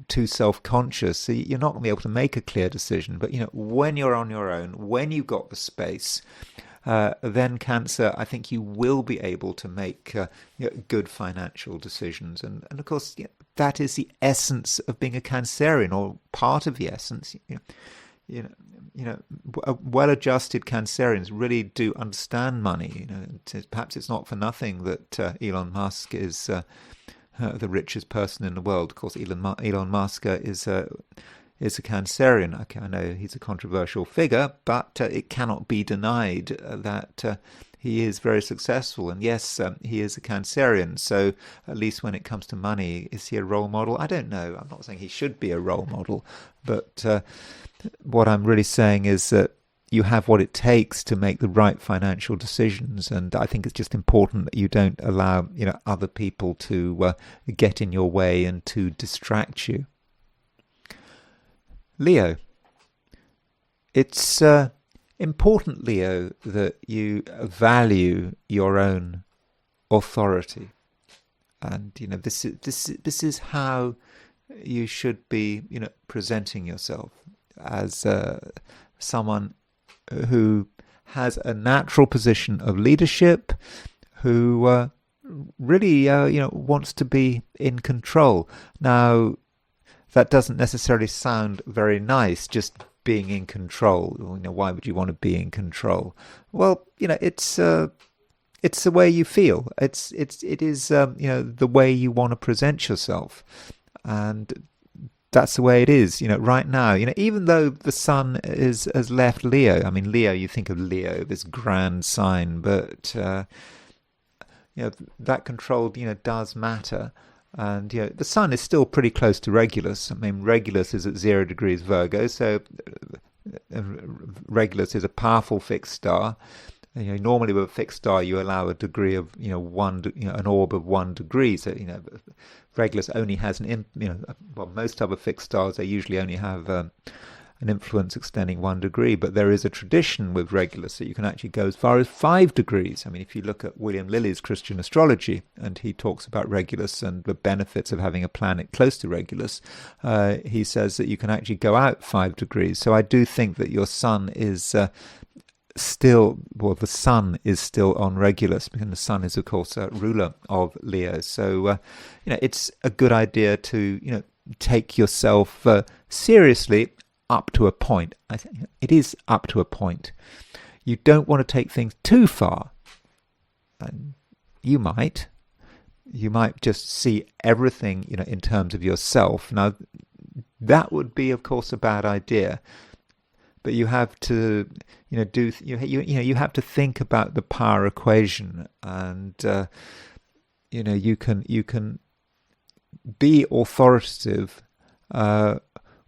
too self-conscious, so you're not going to be able to make a clear decision. But when you're on your own, when you've got the space, then Cancer, I think you will be able to make good financial decisions. And of course, that is the essence of being a Cancerian, or part of the essence. Well-adjusted Cancerians really do understand money. Perhaps it's not for nothing that Elon Musk is the richest person in the world. Of course, Elon Musk is a Cancerian. Okay, I know he's a controversial figure, but it cannot be denied that he is very successful. And yes, he is a Cancerian. So at least when it comes to money, is he a role model? I don't know. I'm not saying he should be a role model, but what I'm really saying is that you have what it takes to make the right financial decisions, and I think it's just important that you don't allow other people to get in your way and to distract you. Leo. It's important, Leo, that you value your own authority, and this is how you should be, presenting yourself as someone who has a natural position of leadership, who really wants to be in control. Now, that doesn't necessarily sound very nice, just being in control. Why would you want to be in control? Well, it's the way you feel. It is the way you want to present yourself, and that's the way it is. Right now, even though the sun has left Leo. I mean, Leo. You think of Leo, this grand sign, but that control does matter. And the sun is still pretty close to Regulus. I mean, Regulus is at 0 degrees Virgo, so Regulus is a powerful fixed star. Normally with a fixed star, you allow a degree of an orb of 1 degree. So Regulus only has most other fixed stars, they usually only have an influence extending 1 degree, but there is a tradition with Regulus that you can actually go as far as 5 degrees. I mean, if you look at William Lilly's Christian Astrology, and he talks about Regulus and the benefits of having a planet close to Regulus, he says that you can actually go out 5 degrees. So I do think that your sun is the sun is still on Regulus, because the sun is, of course, a ruler of Leo. So, it's a good idea to, take yourself seriously up to a point. I think it is up to a point. You don't want to take things too far. And you might just see everything, in terms of yourself. Now, that would be, of course, a bad idea. But you have to, you have to think about the power equation, and you can be authoritative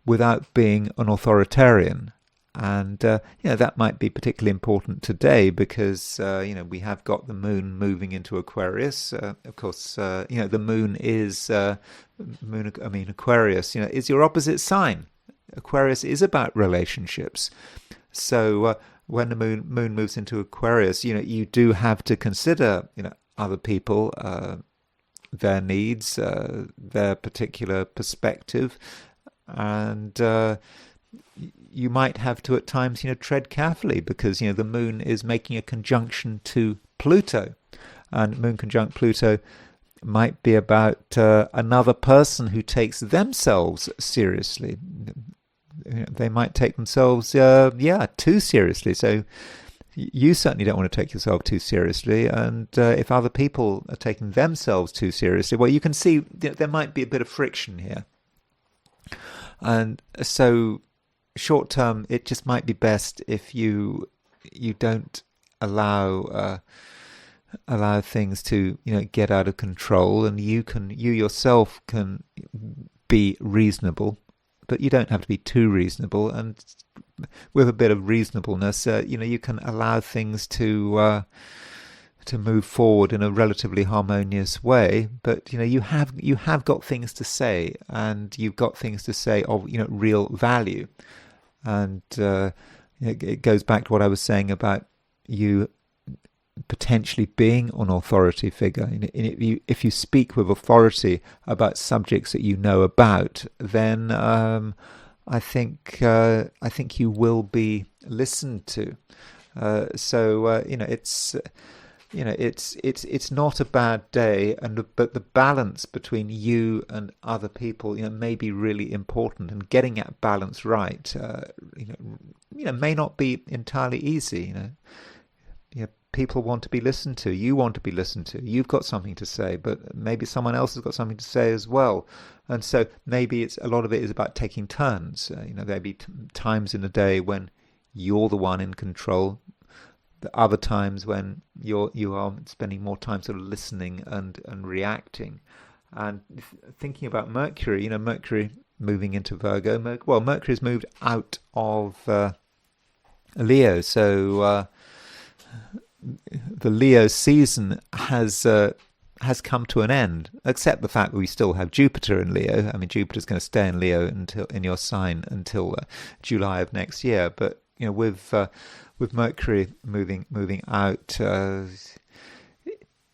without being an authoritarian. And that might be particularly important today because we have got the moon moving into Aquarius. Of course, the moon is Aquarius. Is your opposite sign. Aquarius is about relationships. So when the moon moves into Aquarius, you do have to consider other people, their needs, their particular perspective, and you might have to at times tread carefully because the moon is making a conjunction to Pluto, and moon conjunct Pluto might be about another person who takes themselves seriously. They might take themselves too seriously. So you certainly don't want to take yourself too seriously, and if other people are taking themselves too seriously, well, you can see there might be a bit of friction here. And so short term, it just might be best if you don't allow things to get out of control, and you yourself can be reasonable, but you don't have to be too reasonable. And with a bit of reasonableness, you can allow things to move forward in a relatively harmonious way. But you have got things to say, and you've got things to say of real value. And it goes back to what I was saying about you potentially being an authority figure. If you speak with authority about subjects that you know about, then I think you will be listened to. It's not a bad day, but the balance between you and other people, may be really important, and getting that balance right, may not be entirely easy. People want to be listened to. You want to be listened to. You've got something to say, but maybe someone else has got something to say as well. And so maybe a lot of it is about taking turns. There'll be times in the day when you're the one in control. The other times when you are spending more time sort of listening and reacting. And thinking about Mercury, Mercury moving into Virgo. Mercury's moved out of Leo, so the Leo season has has come to an end, except the fact that we still have Jupiter in Leo. I mean, Jupiter's going to stay in Leo until in your sign until July of next year. But with Mercury moving out,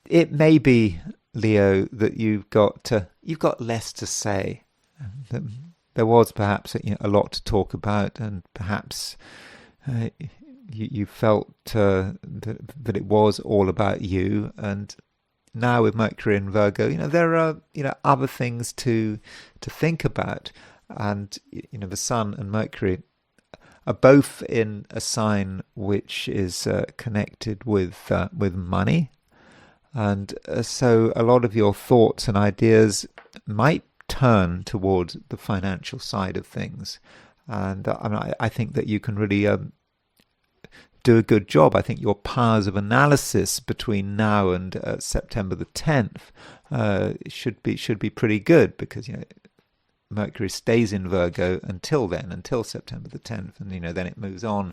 it may be, Leo, that you've got less to say. There was perhaps a lot to talk about, and perhaps you felt that it was all about you. And now with Mercury in Virgo, there are other things to think about. And the Sun and Mercury are both in a sign which is connected with money, and so a lot of your thoughts and ideas might turn towards the financial side of things. And I think that you can really do a good job. I think your powers of analysis between now and September the 10th should be pretty good, because Mercury stays in Virgo until then, until September the 10th, and then it moves on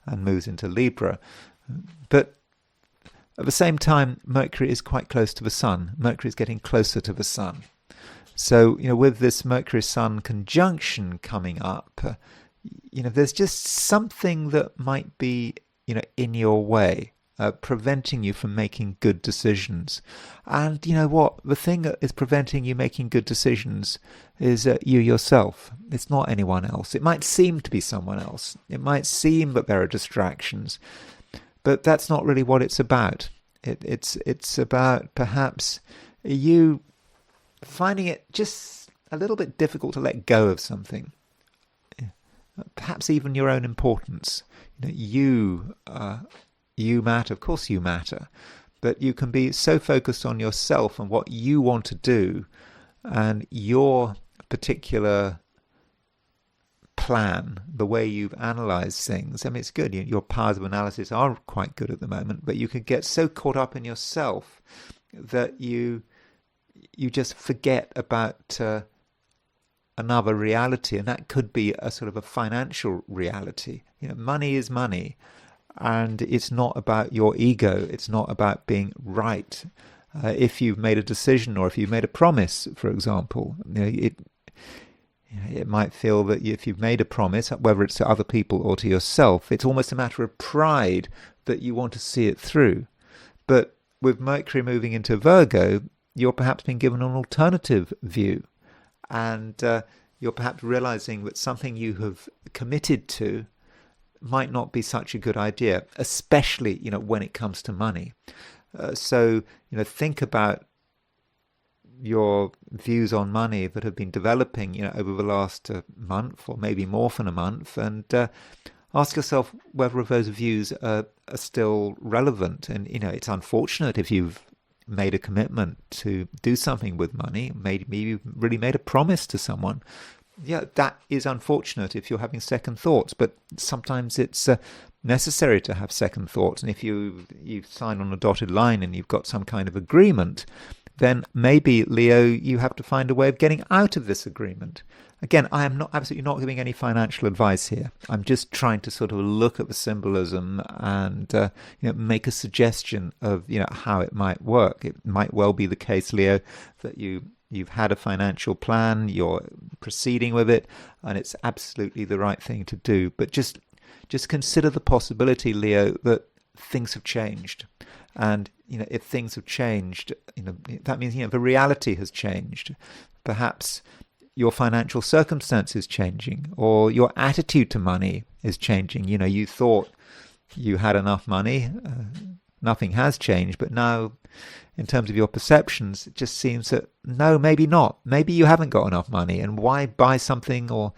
and moves into Libra. But at the same time, Mercury is quite close to the Sun. Mercury is getting closer to the Sun. So, with this Mercury-Sun conjunction coming up, there's just something that might be, in your way, preventing you from making good decisions. And you know what? The thing that is preventing you making good decisions is you yourself. It's not anyone else. It might seem to be someone else. It might seem that there are distractions, but that's not really what it's about. It's about perhaps you finding it just a little bit difficult to let go of something. Perhaps even your own importance. You matter. Of course you matter. But you can be so focused on yourself and what you want to do and your particular plan, the way you've analysed things. I mean, it's good. Your powers of analysis are quite good at the moment, but you can get so caught up in yourself that you just forget about another reality, and that could be a sort of a financial reality. Money is money, and it's not about your ego. It's not about being right. If you've made a decision, or if you've made a promise, for example, it might feel that if you've made a promise, whether it's to other people or to yourself, it's almost a matter of pride that you want to see it through. But with Mercury moving into Virgo, you're perhaps being given an alternative view, and you're perhaps realizing that something you have committed to might not be such a good idea, especially when it comes to money. So think about your views on money that have been developing over the last month, or maybe more than a month, and ask yourself whether those views are still relevant. And it's unfortunate if you've made a commitment to do something with money, maybe you really made a promise to someone. Yeah, that is unfortunate if you're having second thoughts, but sometimes it's necessary to have second thoughts. And if you sign on a dotted line and you've got some kind of agreement, then maybe, Leo, you have to find a way of getting out of this agreement. Again, I am absolutely not giving any financial advice here. I'm just trying to sort of look at the symbolism and make a suggestion of how it might work. It might well be the case, Leo, that you've had a financial plan, you're proceeding with it, and it's absolutely the right thing to do. But just consider the possibility, Leo, that things have changed. And if things have changed, that means the reality has changed. Perhaps your financial circumstances changing, or your attitude to money is changing. You thought you had enough money, nothing has changed, but now in terms of your perceptions, it just seems that no, maybe not. Maybe you haven't got enough money, and why buy something or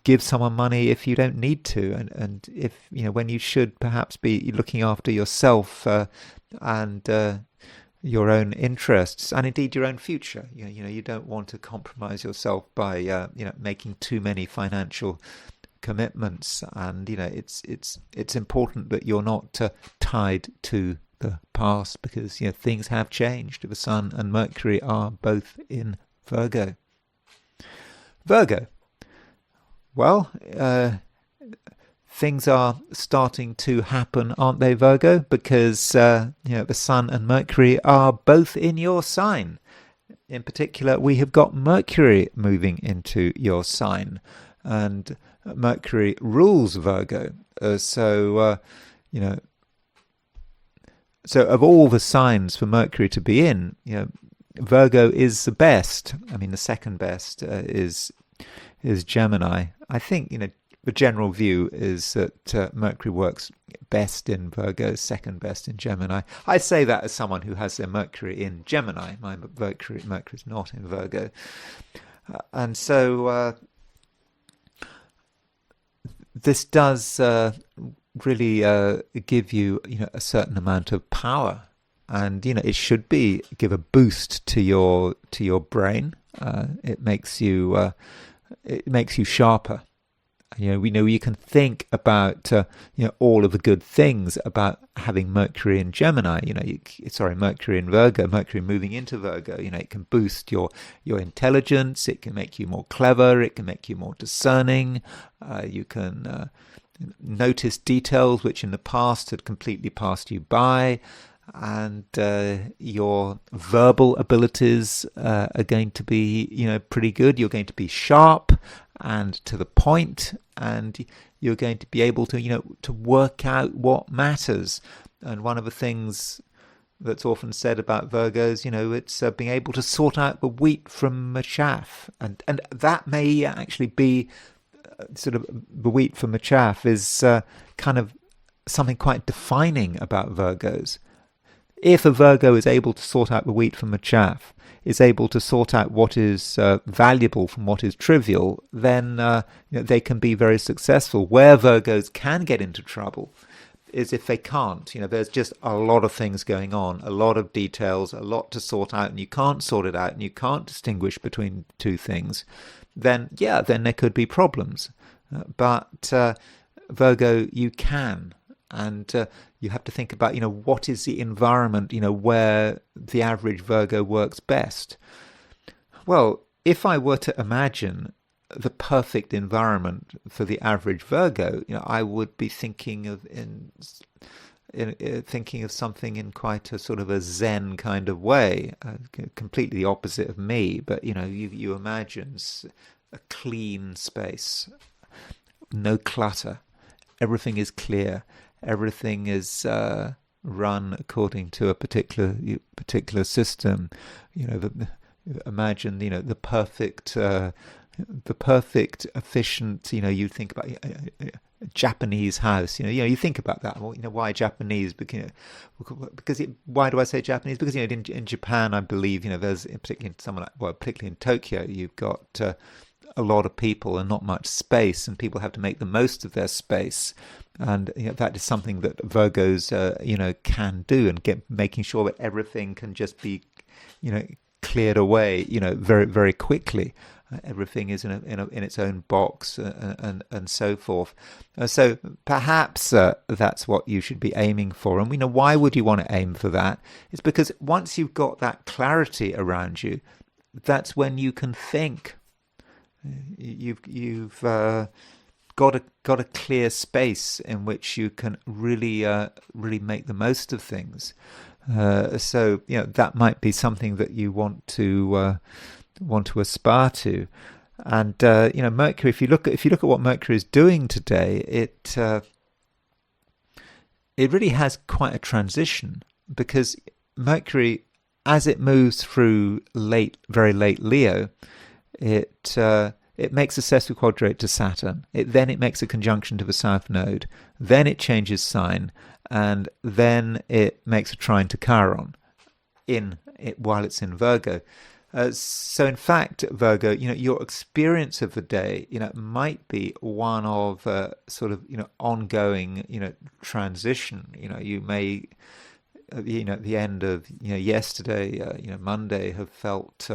give someone money if you don't need to, and if when you should perhaps be looking after yourself and your own interests, and indeed your own future. You don't want to compromise yourself by making too many financial commitments, and it's important that you're not tied to the past, because things have changed. The Sun and Mercury are both in Virgo. Virgo. Well, things are starting to happen, aren't they, Virgo? Because the Sun and Mercury are both in your sign. In particular, we have got Mercury moving into your sign, and Mercury rules Virgo. So of all the signs for Mercury to be in, Virgo is the best. I mean, the second best is Gemini. I think the general view is that Mercury works best in Virgo, second best in Gemini. I say that as someone who has their Mercury in Gemini. My Mercury is not in Virgo, and so this does really give you a certain amount of power, and it should give a boost to your brain. It makes you sharper. We know you can think about all of the good things about having Mercury in Gemini. Mercury in Virgo, Mercury moving into Virgo. It can boost your intelligence. It can make you more clever. It can make you more discerning. You can notice details which in the past had completely passed you by, and your verbal abilities are going to be pretty good. You're going to be sharp and to the point, and you're going to be able to work out what matters. And one of the things that's often said about Virgos, it's being able to sort out the wheat from the chaff, and that may actually be sort of the wheat from the chaff is kind of something quite defining about Virgos. If a Virgo is able to sort out the wheat from the chaff, is able to sort out what is valuable from what is trivial, then they can be very successful. Where Virgos can get into trouble is if they can't. There's just a lot of things going on, a lot of details, a lot to sort out, and you can't sort it out, and you can't distinguish between two things. Then there could be problems. But Virgo, you can. And you have to think about, what is the environment, where the average Virgo works best. Well, if I were to imagine the perfect environment for the average Virgo, I would be thinking of thinking of something in quite a sort of a Zen kind of way, completely the opposite of me. But you imagine a clean space, no clutter, everything is clear. Everything is run according to a particular system. Imagine the perfect efficient. You think about a Japanese house. You think about that. Well, why Japanese? Why do I say Japanese? Because in Japan, I believe there's particularly in Tokyo, you've got a lot of people and not much space, and people have to make the most of their space. And that is something that Virgos, can do, and making sure that everything can just be, cleared away, very, very quickly. Everything is in its own box, and so forth. So perhaps that's what you should be aiming for. And why would you want to aim for that? It's because once you've got that clarity around you, that's when you can think. You've got a clear space in which you can really make the most of things. So that might be something that you want to aspire to. And Mercury. If you look at what Mercury is doing today, it really has quite a transition, because Mercury, as it moves through very late Leo, it makes a sesquiquadrate to Saturn. Then it makes a conjunction to the South Node. Then it changes sign, and then it makes a trine to Chiron while it's in Virgo. So in fact, Virgo, your experience of the day, might be one of sort of ongoing transition. You may at the end of yesterday, Monday, have felt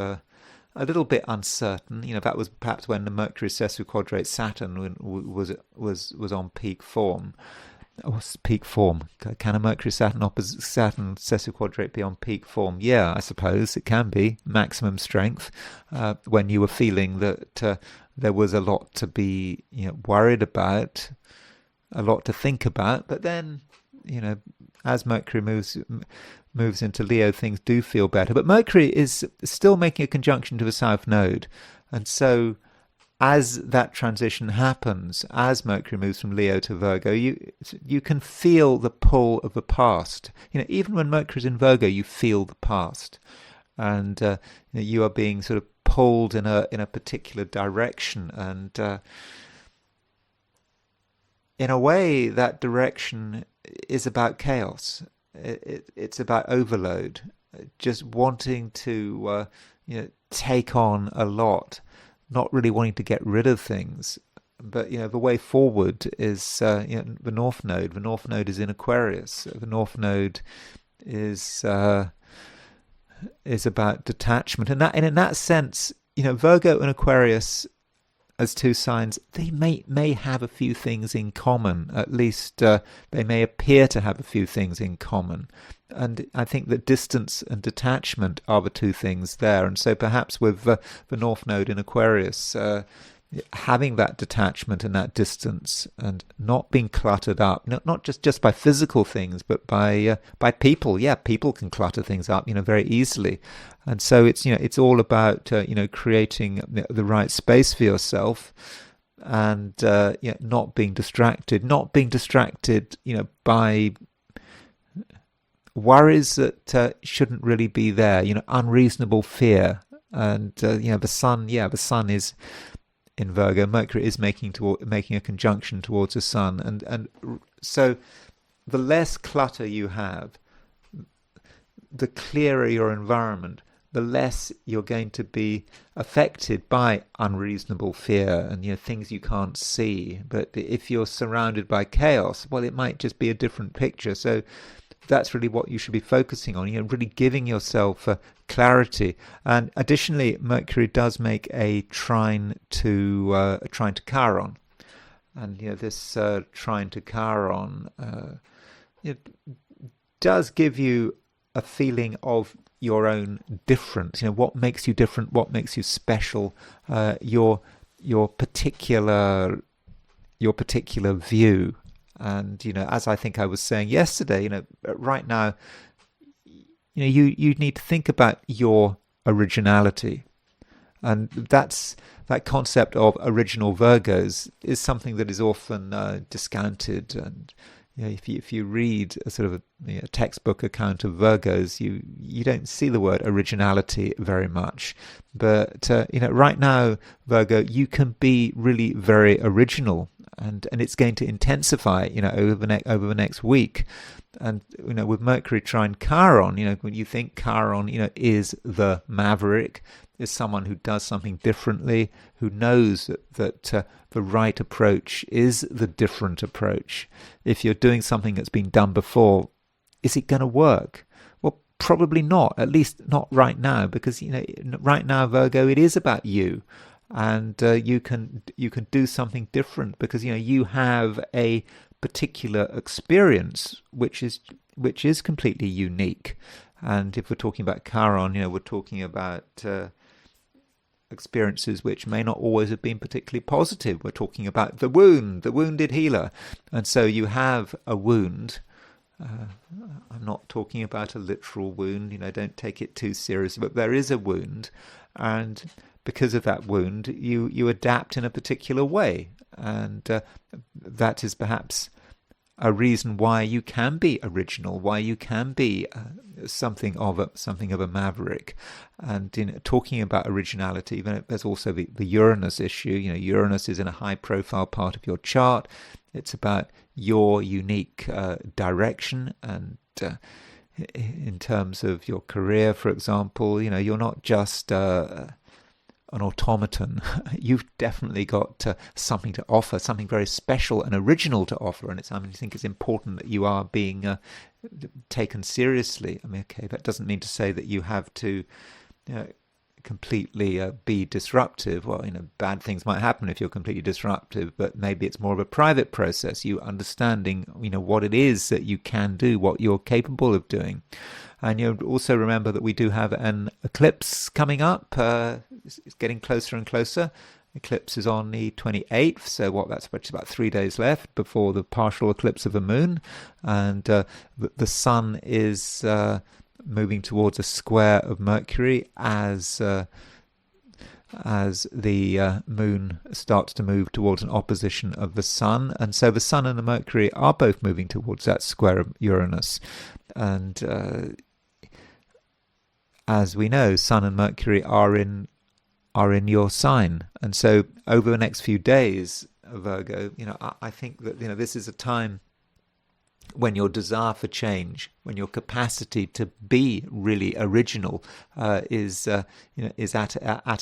a little bit uncertain. That was perhaps when the Mercury sesquiquadrate Saturn was on peak form. What's peak form? Can a Mercury Saturn sesquiquadrate be on peak form? Yeah, I suppose it can be maximum strength when you were feeling that there was a lot to be worried about. a lot to think about. But then, as Mercury moves into Leo, things do feel better. But Mercury is still making a conjunction to the South Node, and so as that transition happens, as Mercury moves from Leo to Virgo, you can feel the pull of the past. Even when Mercury's in Virgo, you feel the past, and you are being sort of pulled in a particular direction, and in a way, that direction is about chaos. It's about overload, just wanting to take on a lot, not really wanting to get rid of things. But the way forward is the North Node. The North Node is in Aquarius. The North Node is about detachment, and in that sense, Virgo and Aquarius as two signs, they may have a few things in common. At least they may appear to have a few things in common. And I think that distance and detachment are the two things there. And so perhaps with the North Node in Aquarius, having that detachment and that distance, and not being cluttered up, not just by physical things, but by people. Yeah, people can clutter things up, very easily. And so it's all about creating the right space for yourself, and not being distracted, by worries that shouldn't really be there. Unreasonable fear, and the sun is in Virgo. Mercury is making a conjunction towards the sun, and so the less clutter you have, the clearer your environment, the less you're going to be affected by unreasonable fear and things you can't see. But if you're surrounded by chaos, well, it might just be a different picture. So that's really what you should be focusing on, really giving yourself clarity. And additionally, Mercury does make a trine to Chiron, and this trine to Chiron does give you a feeling of your own difference. What makes you different? What makes you special? Your particular view. And as I think I was saying yesterday, right now, you need to think about your originality, and that concept of original Virgos is something that is often discounted. And if you read a sort of a textbook account of Virgos, you don't see the word originality very much. But right now, Virgo, you can be really very original. And it's going to intensify, over the next week. And with Mercury trine Chiron, when you think Chiron, is the maverick, is someone who does something differently, who knows that the right approach is the different approach. If you're doing something that's been done before, is it going to work? Well, probably not. At least not right now, because right now, Virgo, it is about you. And you can do something different because you have a particular experience which is completely unique. And if we're talking about Chiron, we're talking about experiences which may not always have been particularly positive. We're talking about the wounded healer, and so you have a wound. I'm not talking about a literal wound. Don't take it too seriously, but there is a wound, and because of that wound, you adapt in a particular way, and that is perhaps a reason why you can be original, why you can be something of a maverick. And in talking about originality, there's also the Uranus issue. Uranus is in a high-profile part of your chart. It's about your unique direction, and in terms of your career, for example, you're not just an automaton. You've definitely got something to offer, something very special and original to offer, and I think it's important that you are being taken seriously. Okay, that doesn't mean to say that you have to completely be disruptive. Well, bad things might happen if you're completely disruptive, but maybe it's more of a private process, you understanding what it is that you can do, what you're capable of doing. And also remember that we do have an eclipse coming up. It's getting closer and closer. eclipse is on the 28th, so that's about 3 days left before the partial eclipse of the moon, and the sun is moving towards a square of Mercury as the moon starts to move towards an opposition of the sun, and so the sun and the Mercury are both moving towards that square of Uranus, and as we know, Sun and Mercury are in your sign, and so over the next few days, Virgo, I think that this is a time when your desire for change, when your capacity to be really original is at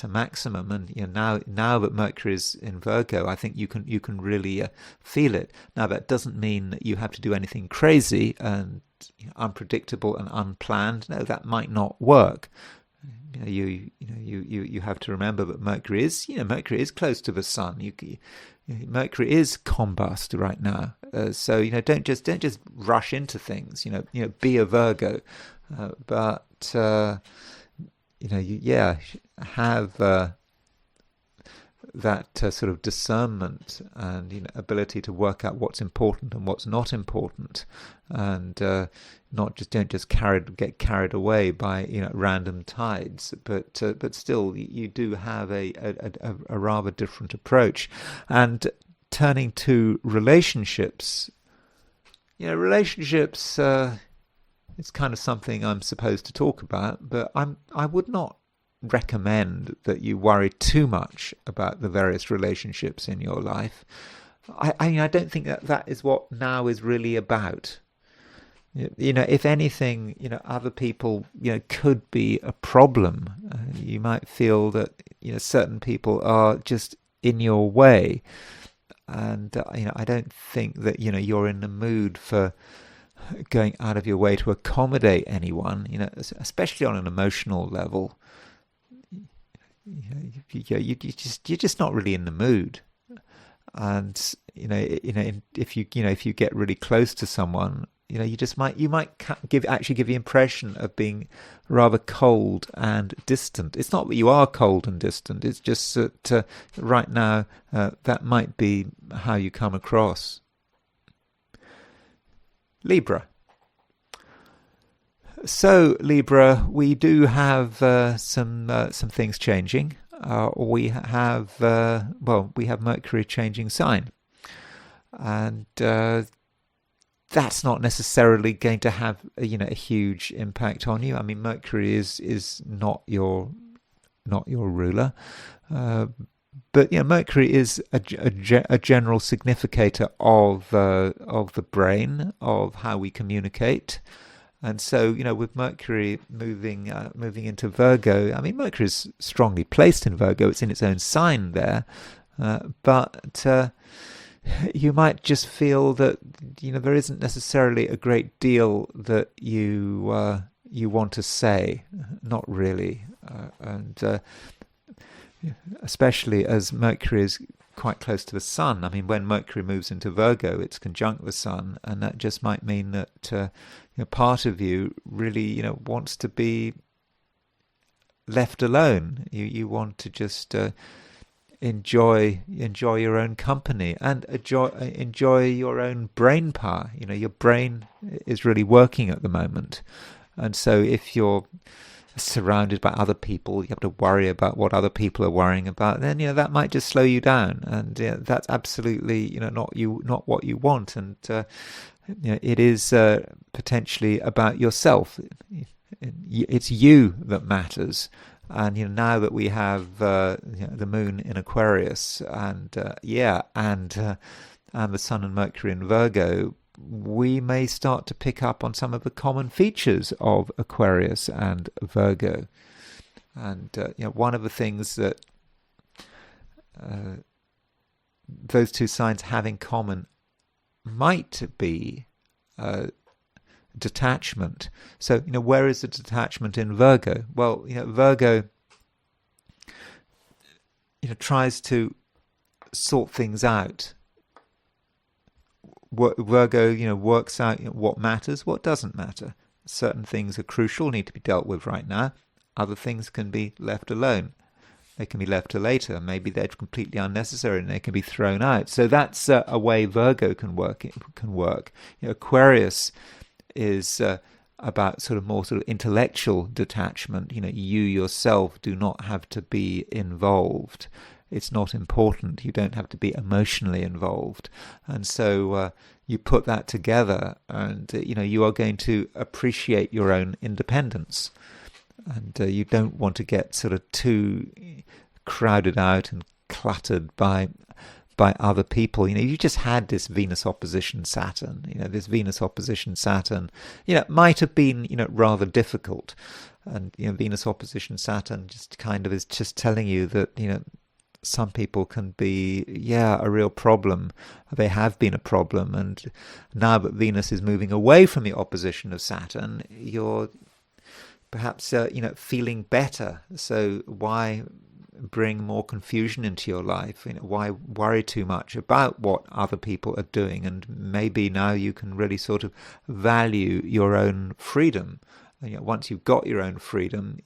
a maximum, and now that Mercury is in Virgo, I think you can really feel it. Now that doesn't mean that you have to do anything crazy and unpredictable and unplanned. No, that might not work. You have to remember that Mercury is close to the sun. Mercury is combust right now, so don't just rush into things. Be a Virgo, but have that sort of discernment and ability to work out what's important and what's not important, and don't just get carried away by random tides, but still you do have a rather different approach. And turning to relationships, relationships it's kind of something I'm supposed to talk about, but I would not recommend that you worry too much about the various relationships in your life. I don't think that is what now is really about. If anything, other people, could be a problem. You might feel that, certain people are just in your way. And, I don't think that, you're in the mood for going out of your way to accommodate anyone, especially on an emotional level. You're just not really in the mood. And, if you get really close to someone, you might give the impression of being rather cold and distant. It's not that you are cold and distant. It's just that right now that might be how you come across. Libra. So Libra, we do have some things changing. We have Mercury changing sign, and that's not necessarily going to have a huge impact on you. I mean, Mercury is not your ruler, but Mercury is a general significator of the brain, of how we communicate. And so, with Mercury moving into Virgo, I mean, Mercury is strongly placed in Virgo. It's in its own sign there, but you might just feel that there isn't necessarily a great deal that you want to say. Not really, and especially as Mercury is quite close to the sun. I mean, when Mercury moves into Virgo, it's conjunct the sun, and that just might mean that part of you really wants to be left alone. You want to just enjoy your own company and enjoy your own brain power. Your brain is really working at the moment, and so if you're surrounded by other people, you have to worry about what other people are worrying about, then that might just slow you down, and that's absolutely not what you want. And it is potentially about yourself. It's you that matters. And now that we have the moon in Aquarius and the sun and Mercury in Virgo, we may start to pick up on some of the common features of Aquarius and Virgo. And one of the things that those two signs have in common might be detachment. So, where is the detachment in Virgo? Well, Virgo, tries to sort things out. Virgo, works out what matters, what doesn't matter. Certain things are crucial, need to be dealt with right now. Other things can be left alone. they can be left to later. Maybe they're completely unnecessary and they can be thrown out. So that's a way Virgo can work. Aquarius is about more sort of intellectual detachment. You yourself do not have to be involved. It's not important. You don't have to be emotionally involved. And so you put that together and, you are going to appreciate your own independence. And you don't want to get sort of too crowded out and cluttered by other people. You just had this Venus opposition Saturn. This Venus opposition Saturn, might have been, rather difficult. And, Venus opposition Saturn just kind of is just telling you that, some people can be, a real problem. They have been a problem. And now that Venus is moving away from the opposition of Saturn, you're perhaps, feeling better. So why bring more confusion into your life? Why worry too much about what other people are doing? And maybe now you can really sort of value your own freedom. Once you've got your own freedom,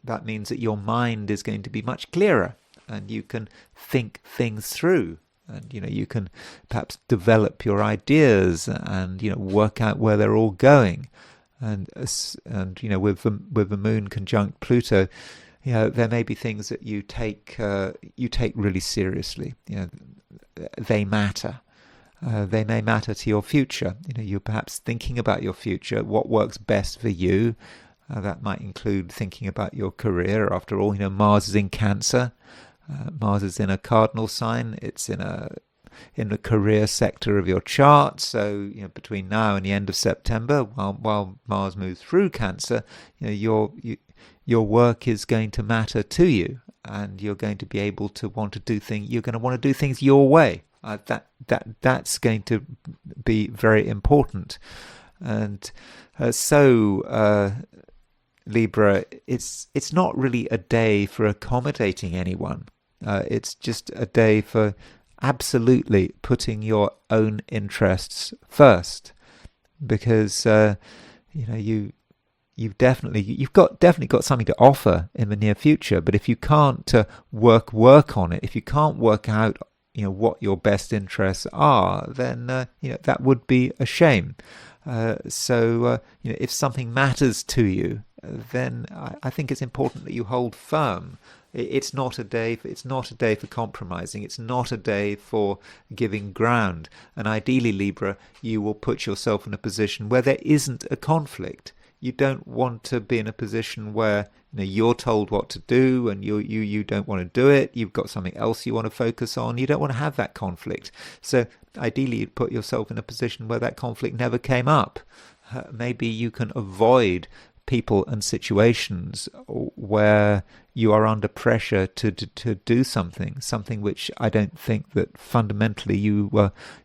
that means that your mind is going to be much clearer. And you can think things through, and you can perhaps develop your ideas and work out where they're all going. And with the moon conjunct Pluto, there may be things that you take really seriously. They matter. They may matter to your future. You're perhaps thinking about your future, what works best for you. That might include thinking about your career. After all, Mars is in Cancer. Mars is in a cardinal sign. It's in the career sector of your chart. So between now and the end of September, while Mars moves through Cancer, your work is going to matter to you, and you're going to be able to want to do things. You're going to want to do things your way. That's going to be very important. And Libra, it's not really a day for accommodating anyone. It's just a day for absolutely putting your own interests first, because you've definitely got something to offer in the near future. But if you can't work on it, if you can't work out what your best interests are, then that would be a shame. So if something matters to you, then I think it's important that you hold firm. It's not a day for compromising. It's not a day for giving ground. And ideally, Libra, you will put yourself in a position where there isn't a conflict. You don't want to be in a position where you're told what to do and you don't want to do it. You've got something else you want to focus on. You don't want to have that conflict. So ideally, you'd put yourself in a position where that conflict never came up. Maybe you can avoid people and situations where you are under pressure to do something which I don't think that fundamentally you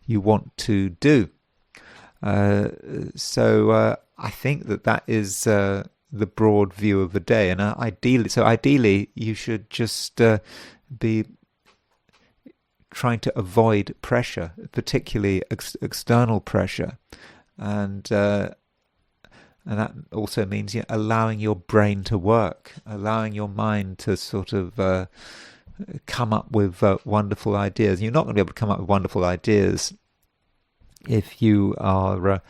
want to do. So I think that is the broad view of the day, and ideally you should just be trying to avoid pressure, particularly external pressure, and that also means allowing your brain to work, allowing your mind to sort of come up with wonderful ideas. You're not going to be able to come up with wonderful ideas if you are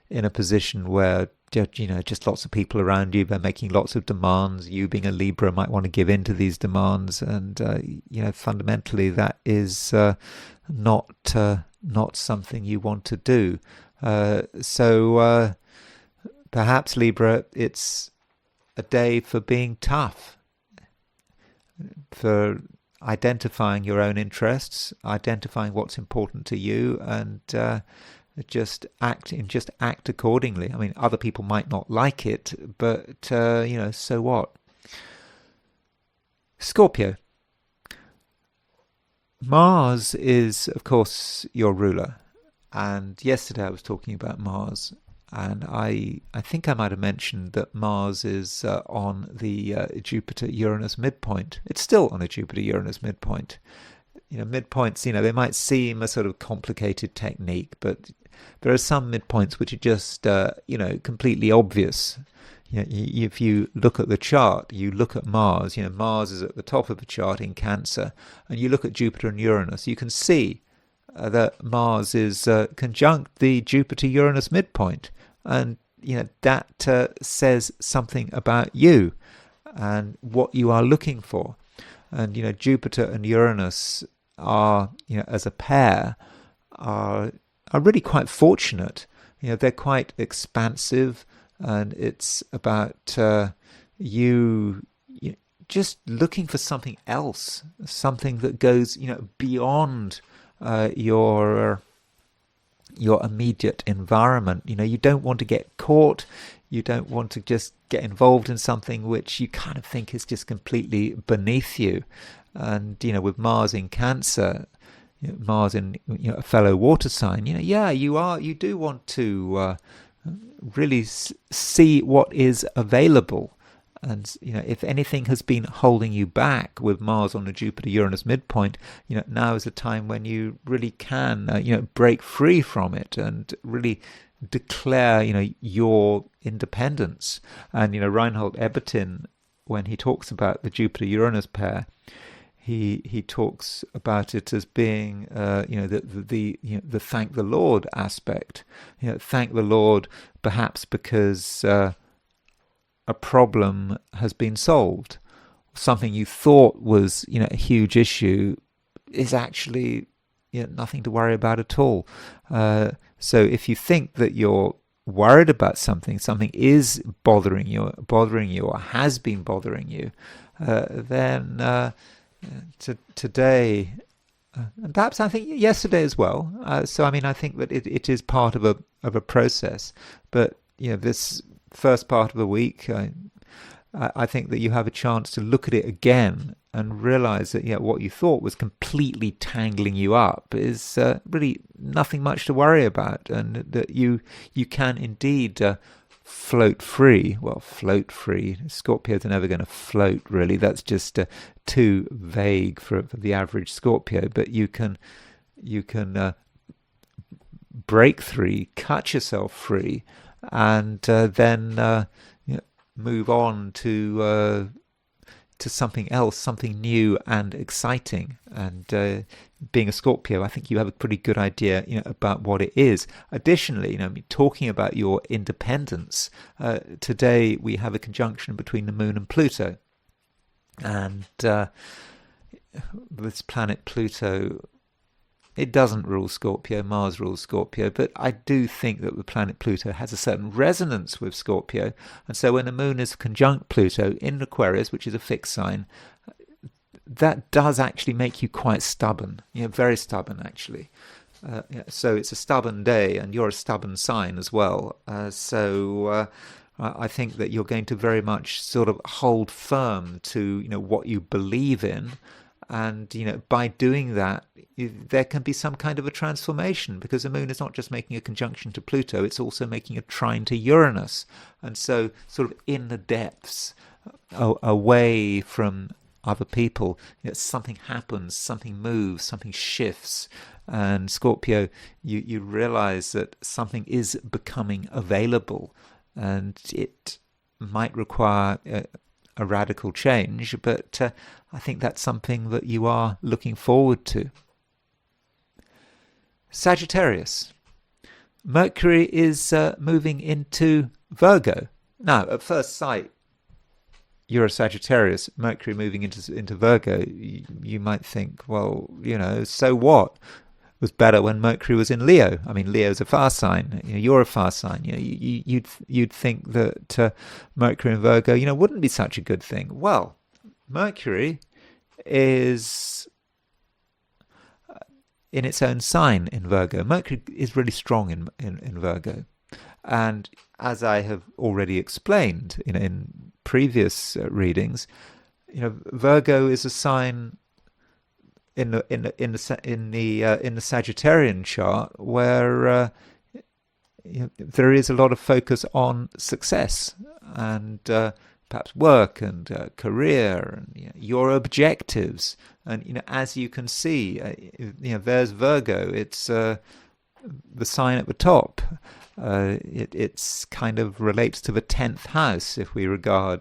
in a position where just lots of people around you, they're making lots of demands. You, being a Libra, might want to give in to these demands, and fundamentally that is not something you want to do. So perhaps, Libra, it's a day for being tough, for identifying your own interests, identifying what's important to you, and just act accordingly. I mean, other people might not like it, but so what? Scorpio. Mars is, of course, your ruler. And yesterday I was talking about Mars, and I think I might have mentioned that Mars is on the Jupiter-Uranus midpoint. It's still on a Jupiter-Uranus midpoint. Midpoints, they might seem a sort of complicated technique, but there are some midpoints which are just, completely obvious. If you look at the chart, you look at Mars. Mars is at the top of the chart in Cancer, and you look at Jupiter and Uranus. You can see that Mars is conjunct the Jupiter-Uranus midpoint, and that says something about you and what you are looking for. And Jupiter and Uranus are, as a pair, are really quite fortunate. They're quite expansive, and it's about you just looking for something else, something that goes beyond your immediate environment. You don't want to get caught. You don't want to just get involved in something which you kind of think is just completely beneath you. And with Mars in Cancer, Mars in a fellow water sign, you do want to really see what is available. And if anything has been holding you back with Mars on the Jupiter-Uranus midpoint, now is the time when you really can break free from it and really declare your independence. And Reinhold Ebertin, when he talks about the Jupiter-Uranus pair, he talks about it as being the thank the Lord aspect. Thank the Lord, perhaps because a problem has been solved. Something you thought was a huge issue is actually nothing to worry about at all. So if you think that you're worried about something is bothering you or has been bothering you, then today, and perhaps I think yesterday as well. So I think that it is part of a process. But this first part of the week, I think that you have a chance to look at it again and realize that what you thought was completely tangling you up is really nothing much to worry about, and that you can indeed float free. Well, float free. Scorpios are never going to float, really. That's just too vague for the average Scorpio. But you can break free, cut yourself free, and then move on to something else, something new and exciting. And being a Scorpio, I think you have a pretty good idea, about what it is. Additionally, talking about your independence, today we have a conjunction between the Moon and Pluto, and this planet Pluto, it doesn't rule Scorpio. Mars rules Scorpio, but I do think that the planet Pluto has a certain resonance with Scorpio. And so when the Moon is conjunct Pluto in Aquarius, which is a fixed sign, that does actually make you quite stubborn, very stubborn actually. So it's a stubborn day, and you're a stubborn sign as well. So I think that you're going to very much sort of hold firm to what you believe in. And by doing that, there can be some kind of a transformation, because the Moon is not just making a conjunction to Pluto, it's also making a trine to Uranus. And so sort of in the depths, away from other people, something happens, something moves, something shifts. And Scorpio, you realize that something is becoming available, and it might require a radical change, but I think that's something that you are looking forward to. Sagittarius. Mercury is moving into Virgo. Now, at first sight, you're a Sagittarius, Mercury moving into Virgo. You might think, well, so what? It was better when Mercury was in Leo. I mean, Leo's a fire sign. You're a fire sign. You'd think that Mercury in Virgo, wouldn't be such a good thing. Well, Mercury is in its own sign in Virgo. Mercury is really strong in Virgo, and as I have already explained in previous readings, Virgo is a sign in the Sagittarian chart where there is a lot of focus on success and perhaps work and career and your objectives. And as you can see, there's Virgo. It's the sign at the top. It's kind of relates to the 10th house if we regard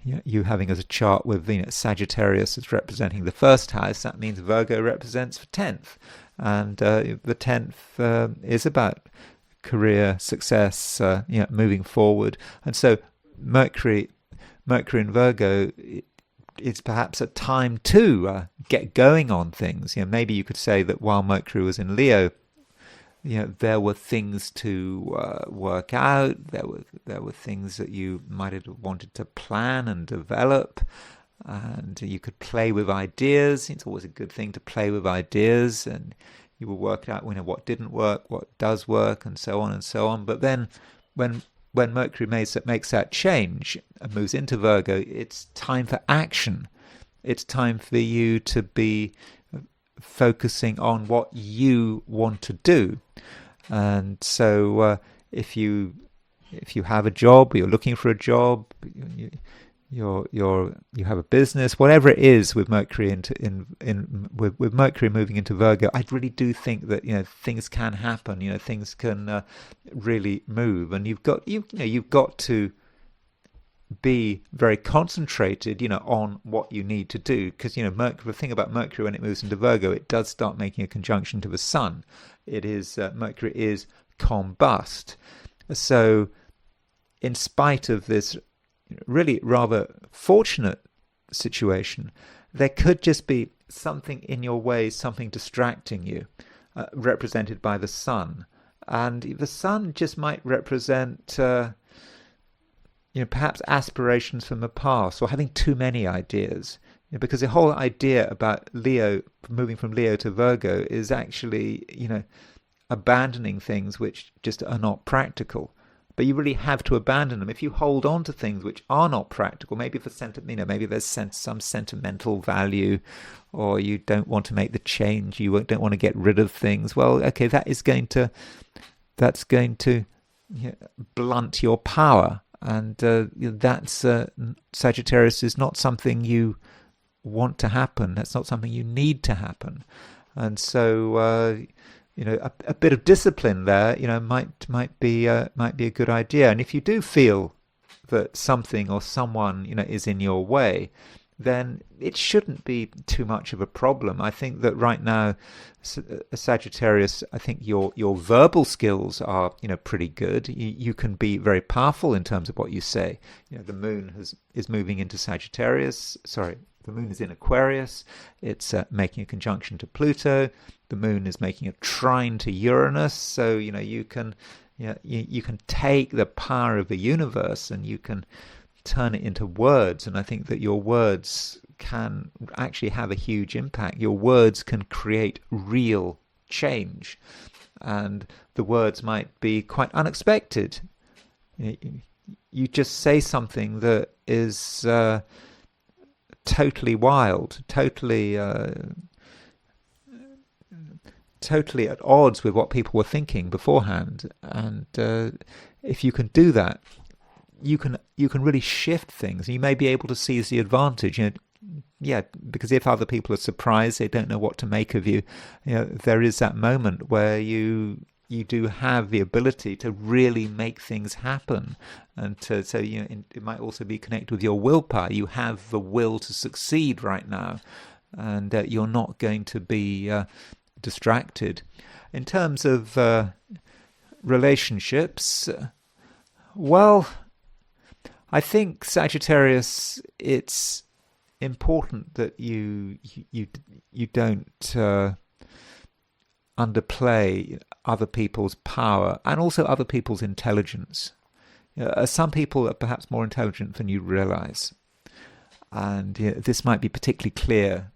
you having as a chart with Sagittarius as representing the first house. That means Virgo represents the 10th, and the 10th is about career success, moving forward. And so Mercury in Virgo is perhaps a time to get going on things. Maybe you could say that while Mercury was in Leo, there were things to work out. There were things that you might have wanted to plan and develop, and you could play with ideas. It's always a good thing to play with ideas, and you will work out what didn't work, what does work, and so on and so on. But then, when Mercury makes that change and moves into Virgo, it's time for action. It's time for you to be focusing on what you want to do. And so if you have a job, you're looking for a job, you have a business, whatever it is, with Mercury with Mercury moving into Virgo, I really do think that things can happen. Things can really move, and you've got to be very concentrated, on what you need to do, because the thing about Mercury when it moves into Virgo, it does start making a conjunction to the Sun. It is Mercury is combust. So, in spite of this really rather fortunate situation, there could just be something in your way, something distracting you, represented by the Sun, and the Sun just might represent perhaps aspirations from the past, or having too many ideas. Because the whole idea about Leo, moving from Leo to Virgo, is actually, abandoning things which just are not practical. But you really have to abandon them. If you hold on to things which are not practical, maybe maybe there's some sentimental value, or you don't want to make the change, you don't want to get rid of things. Well, okay, that's going to blunt your power. And that's Sagittarius is not something you want to happen. That's not something you need to happen. And so a bit of discipline there might be a good idea. And if you do feel that something or someone is in your way, then it shouldn't be too much of a problem. I think that right now, Sagittarius, I think your verbal skills are pretty good. You can be very powerful in terms of what you say. The moon is moving into Sagittarius. Sorry, the moon is in Aquarius. It's making a conjunction to Pluto. The moon is making a trine to Uranus. So you can take the power of the universe and you can turn it into words, and I think that your words can actually have a huge impact. Your words can create real change, and the words might be quite unexpected. You just say something that is totally wild, totally at odds with what people were thinking beforehand, and if you can do that, you can really shift things. You may be able to seize the advantage. Because if other people are surprised, they don't know what to make of you. There is that moment where you do have the ability to really make things happen, and it might also be connected with your willpower. You have the will to succeed right now, and you're not going to be distracted. In terms of relationships, well, I think Sagittarius, it's important that you don't underplay other people's power and also other people's intelligence. Some people are perhaps more intelligent than you realize, and this might be particularly clear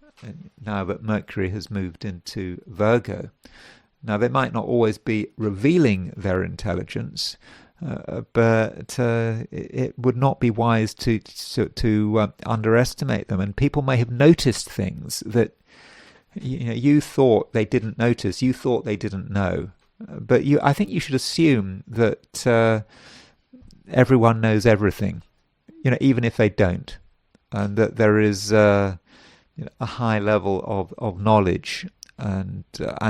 now that Mercury has moved into Virgo. Now, they might not always be revealing their intelligence, but it would not be wise to underestimate them. And people may have noticed things that you thought they didn't notice, you thought they didn't know. But I think you should assume that everyone knows everything, even if they don't, and that there is a high level of knowledge and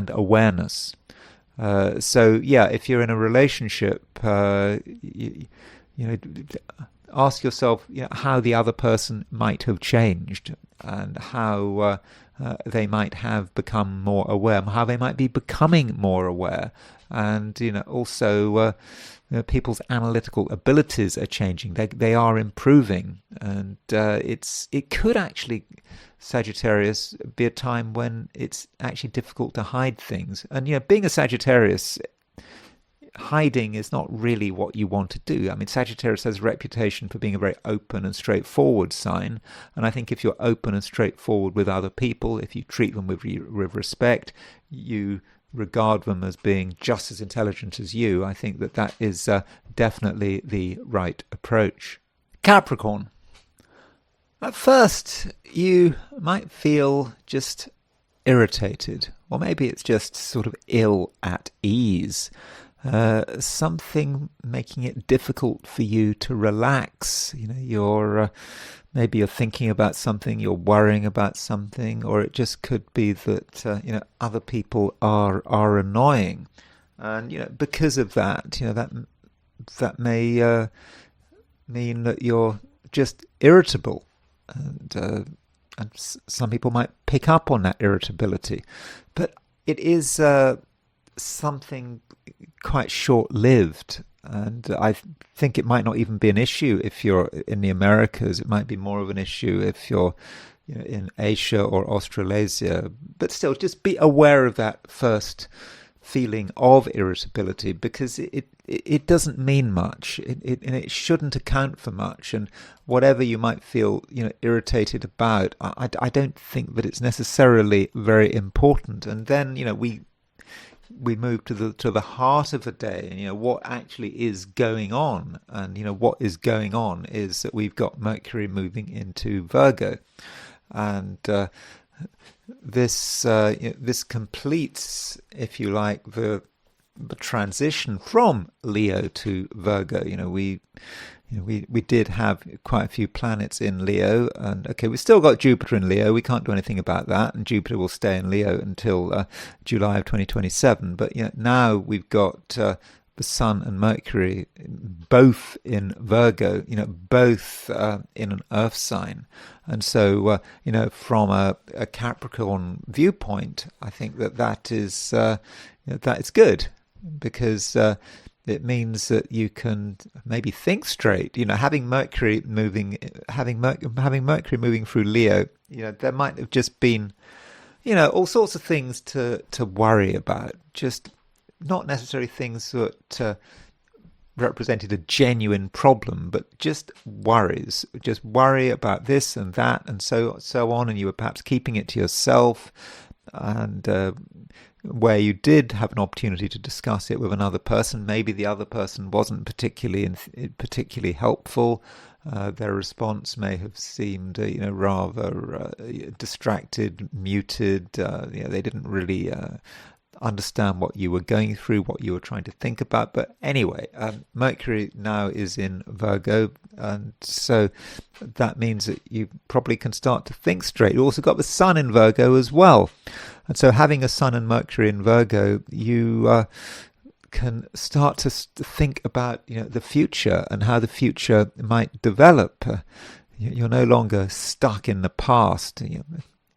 awareness. So yeah, if you're in a relationship, you know, ask yourself, how the other person might have changed, and how they might have become more aware, how they might be becoming more aware, and also people's analytical abilities are changing. They are improving, and it could actually, Sagittarius, be a time when it's actually difficult to hide things. And being a Sagittarius, hiding is not really what you want to do. I mean, Sagittarius has a reputation for being a very open and straightforward sign, and I think if you're open and straightforward with other people, if you treat them with respect, you regard them as being just as intelligent as you, I think that is definitely the right approach. Capricorn. At first, you might feel just irritated, or maybe it's just sort of ill at ease. Something making it difficult for you to relax. Maybe you're thinking about something, you're worrying about something, or it just could be that other people are annoying, and because of that, that may mean that you're just irritable, and some people might pick up on that irritability, but it is something quite short-lived, and I think it might not even be an issue if you're in the Americas. It might be more of an issue if you're in Asia or Australasia, but still just be aware of that first feeling of irritability, because it doesn't mean much, and it shouldn't account for much, and whatever you might feel irritated about, I don't think that it's necessarily very important. And then we move to the heart of the day, and what actually is going on. And what is going on is that we've got Mercury moving into Virgo, and this completes, if you like, the transition from Leo to Virgo. We did have quite a few planets in Leo, and okay, we've still got Jupiter in Leo. We can't do anything about that, and Jupiter will stay in Leo until July of 2027. But now we've got the Sun and Mercury both in Virgo, both in an Earth sign, and so from a Capricorn viewpoint, I think that is good, because it means that you can maybe think straight. Having Mercury moving through Leo, there might have just been, all sorts of things to worry about. Just not necessarily things that represented a genuine problem, but just worries. Just worry about this and that, and so on. And you were perhaps keeping it to yourself, and where you did have an opportunity to discuss it with another person, maybe the other person wasn't particularly helpful. Their response may have seemed, rather distracted, muted. They didn't really understand what you were going through, what you were trying to think about. But anyway, Mercury now is in Virgo, and so that means that you probably can start to think straight. You also got the Sun in Virgo as well, and so having a Sun and Mercury in Virgo, you can start to think about the future and how the future might develop. You're no longer stuck in the past.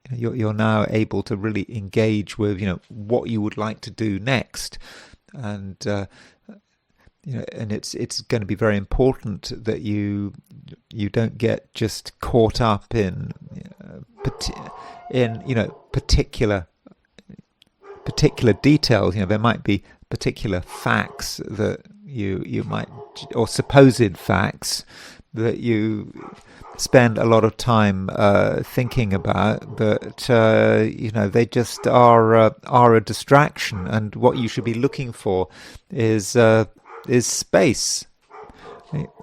You're now able to really engage with what you would like to do next, and and it's going to be very important that you don't get just caught up in particular details. There might be particular facts that you might, or supposed facts that you spend a lot of time thinking about, but they just are a distraction. And what you should be looking for is space.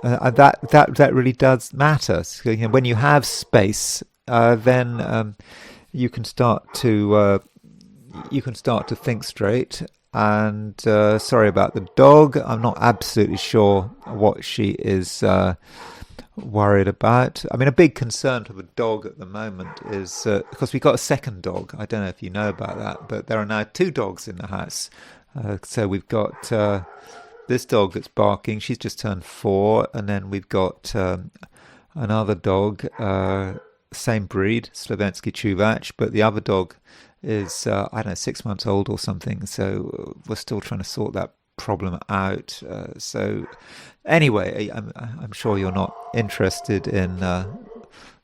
That really does matter. So, when you have space, then you can start to think straight. And sorry about the dog. I'm not absolutely sure what she is worried about. I mean, a big concern for the dog at the moment is because we've got a second dog. I don't know if you know about that, but there are now two dogs in the house. So we've got this dog that's barking. She's just turned 4, and then we've got another dog, same breed, Slovensky Chuvach, but the other dog is I don't know, 6 months old or something. So we're still trying to sort that problem out. So anyway, I'm sure you're not interested in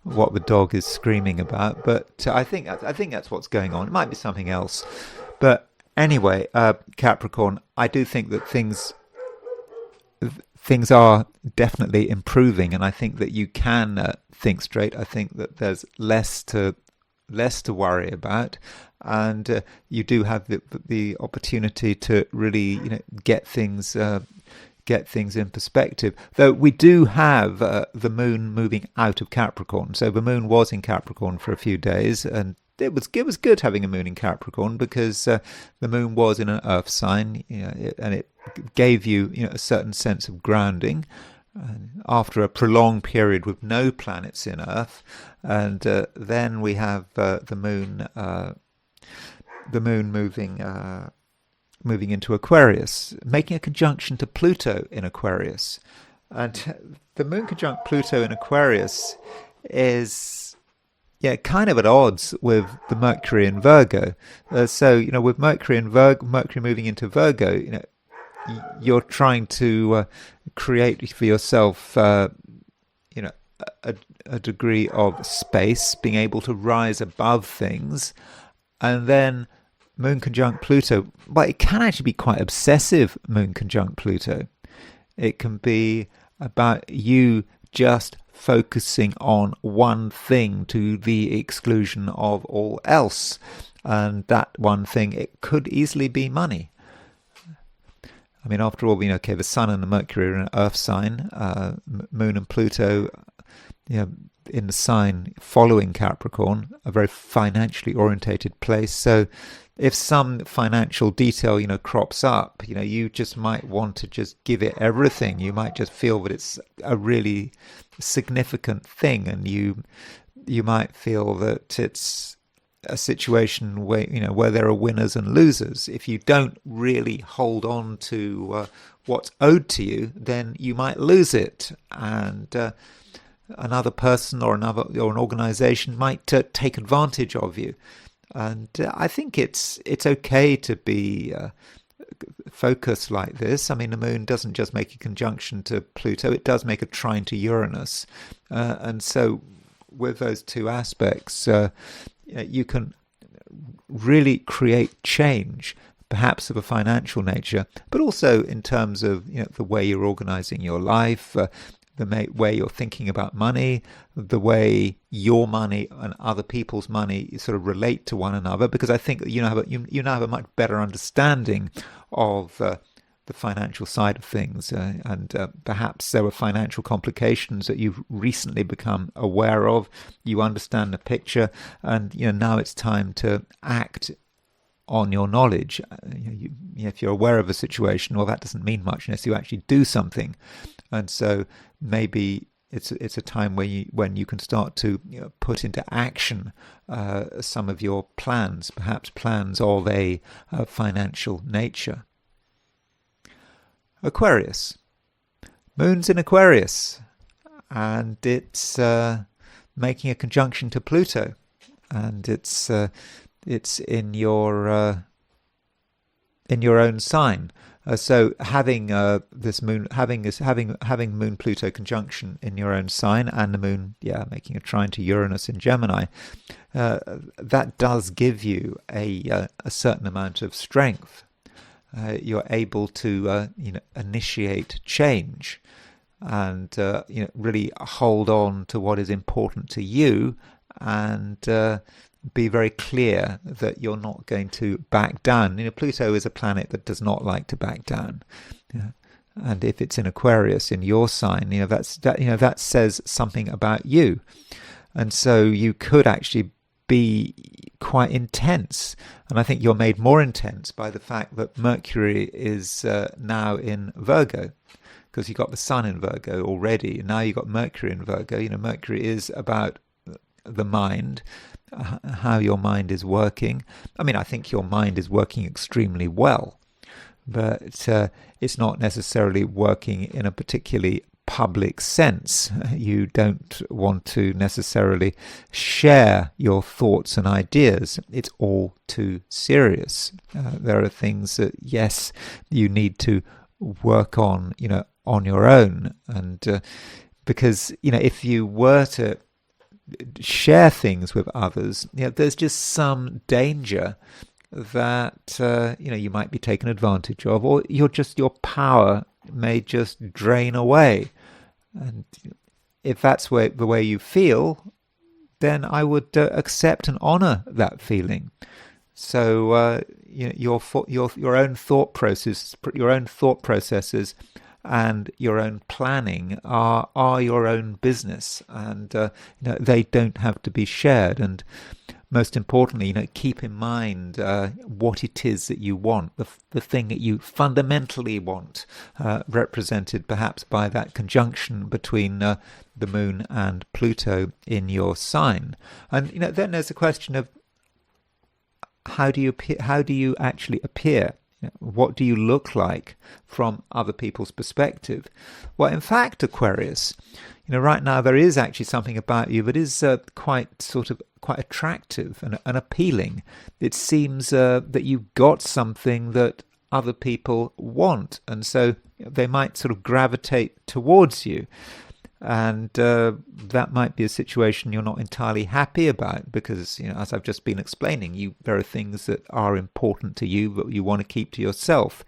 what the dog is screaming about, but I think that's what's going on. It might be something else, but anyway, Capricorn, I do think that things are definitely improving, and I think that you can think straight. I think that there's less to worry about, and you do have the opportunity to really get things in perspective. Though we do have the moon moving out of Capricorn, so the moon was in Capricorn for a few days, and it was good having a moon in Capricorn, because the moon was in an earth sign, and it gave you a certain sense of grounding after a prolonged period with no planets in Earth. And then we have the moon moving into Aquarius, making a conjunction to Pluto in Aquarius. And the moon conjunct Pluto in Aquarius is kind of at odds with the Mercury in Virgo. So with Mercury moving into Virgo, you're trying to create for yourself, a degree of space, being able to rise above things. And then moon conjunct Pluto, but it can actually be quite obsessive, moon conjunct Pluto. It can be about you just focusing on one thing to the exclusion of all else. And that one thing, it could easily be money. I mean, after all, the Sun and the Mercury are in an Earth sign. Moon and Pluto, in the sign following Capricorn, a very financially orientated place. So if some financial detail, crops up, you just might want to just give it everything. You might just feel that it's a really significant thing, and you might feel that it's a situation where where there are winners and losers. If you don't really hold on to what's owed to you, then you might lose it, and another person or an organization might take advantage of you. And I think it's okay to be focused like this. I mean, the moon doesn't just make a conjunction to Pluto; it does make a trine to Uranus, and so with those two aspects, you can really create change, perhaps of a financial nature, but also in terms of the way you're organizing your life, the way you're thinking about money, the way your money and other people's money sort of relate to one another. Because I think that you now have a much better understanding of the financial side of things, and perhaps there were financial complications that you've recently become aware of. You understand the picture, and now it's time to act on your knowledge. If you're aware of a situation, well, that doesn't mean much unless you actually do something. And so maybe it's a time when you can start to put into action some of your plans, perhaps plans of a financial nature. Aquarius. Moon's in Aquarius, and it's making a conjunction to Pluto, and it's in your own sign. So having this moon, having Moon Pluto conjunction in your own sign, and the moon, making a trine to Uranus in Gemini, that does give you a certain amount of strength. You're able to initiate change, and really hold on to what is important to you, and be very clear that you're not going to back down. Pluto is a planet that does not like to back down, and if it's in Aquarius in your sign, that says something about you, and so you could actually be quite intense. And I think you're made more intense by the fact that Mercury is now in Virgo, because you've got the Sun in Virgo already, and now you've got Mercury in Virgo. Mercury is about the mind, how your mind is working. I mean, I think your mind is working extremely well. but it's not necessarily working in a particularly public sense. You don't want to necessarily share your thoughts and ideas. It's all too serious. There are things that, yes, you need to work on, on your own. And because, if you were to share things with others, there's just some danger that you might be taken advantage of, or your power may just drain away. And if that's the way you feel, then I would accept and honor that feeling. So your own thought processes and your own planning are your own business, and they don't have to be shared. And most importantly, keep in mind what it is that you want, the thing that you fundamentally want, represented perhaps by that conjunction between the Moon and Pluto in your sign. And then there's a question of how do you actually appear? What do you look like from other people's perspective? Well, in fact, Aquarius, right now there is actually something about you that is quite attractive and appealing. It seems that you've got something that other people want, and so they might sort of gravitate towards you. And that might be a situation you're not entirely happy about, because as I've just been explaining, there are things that are important to you that you want to keep to yourself.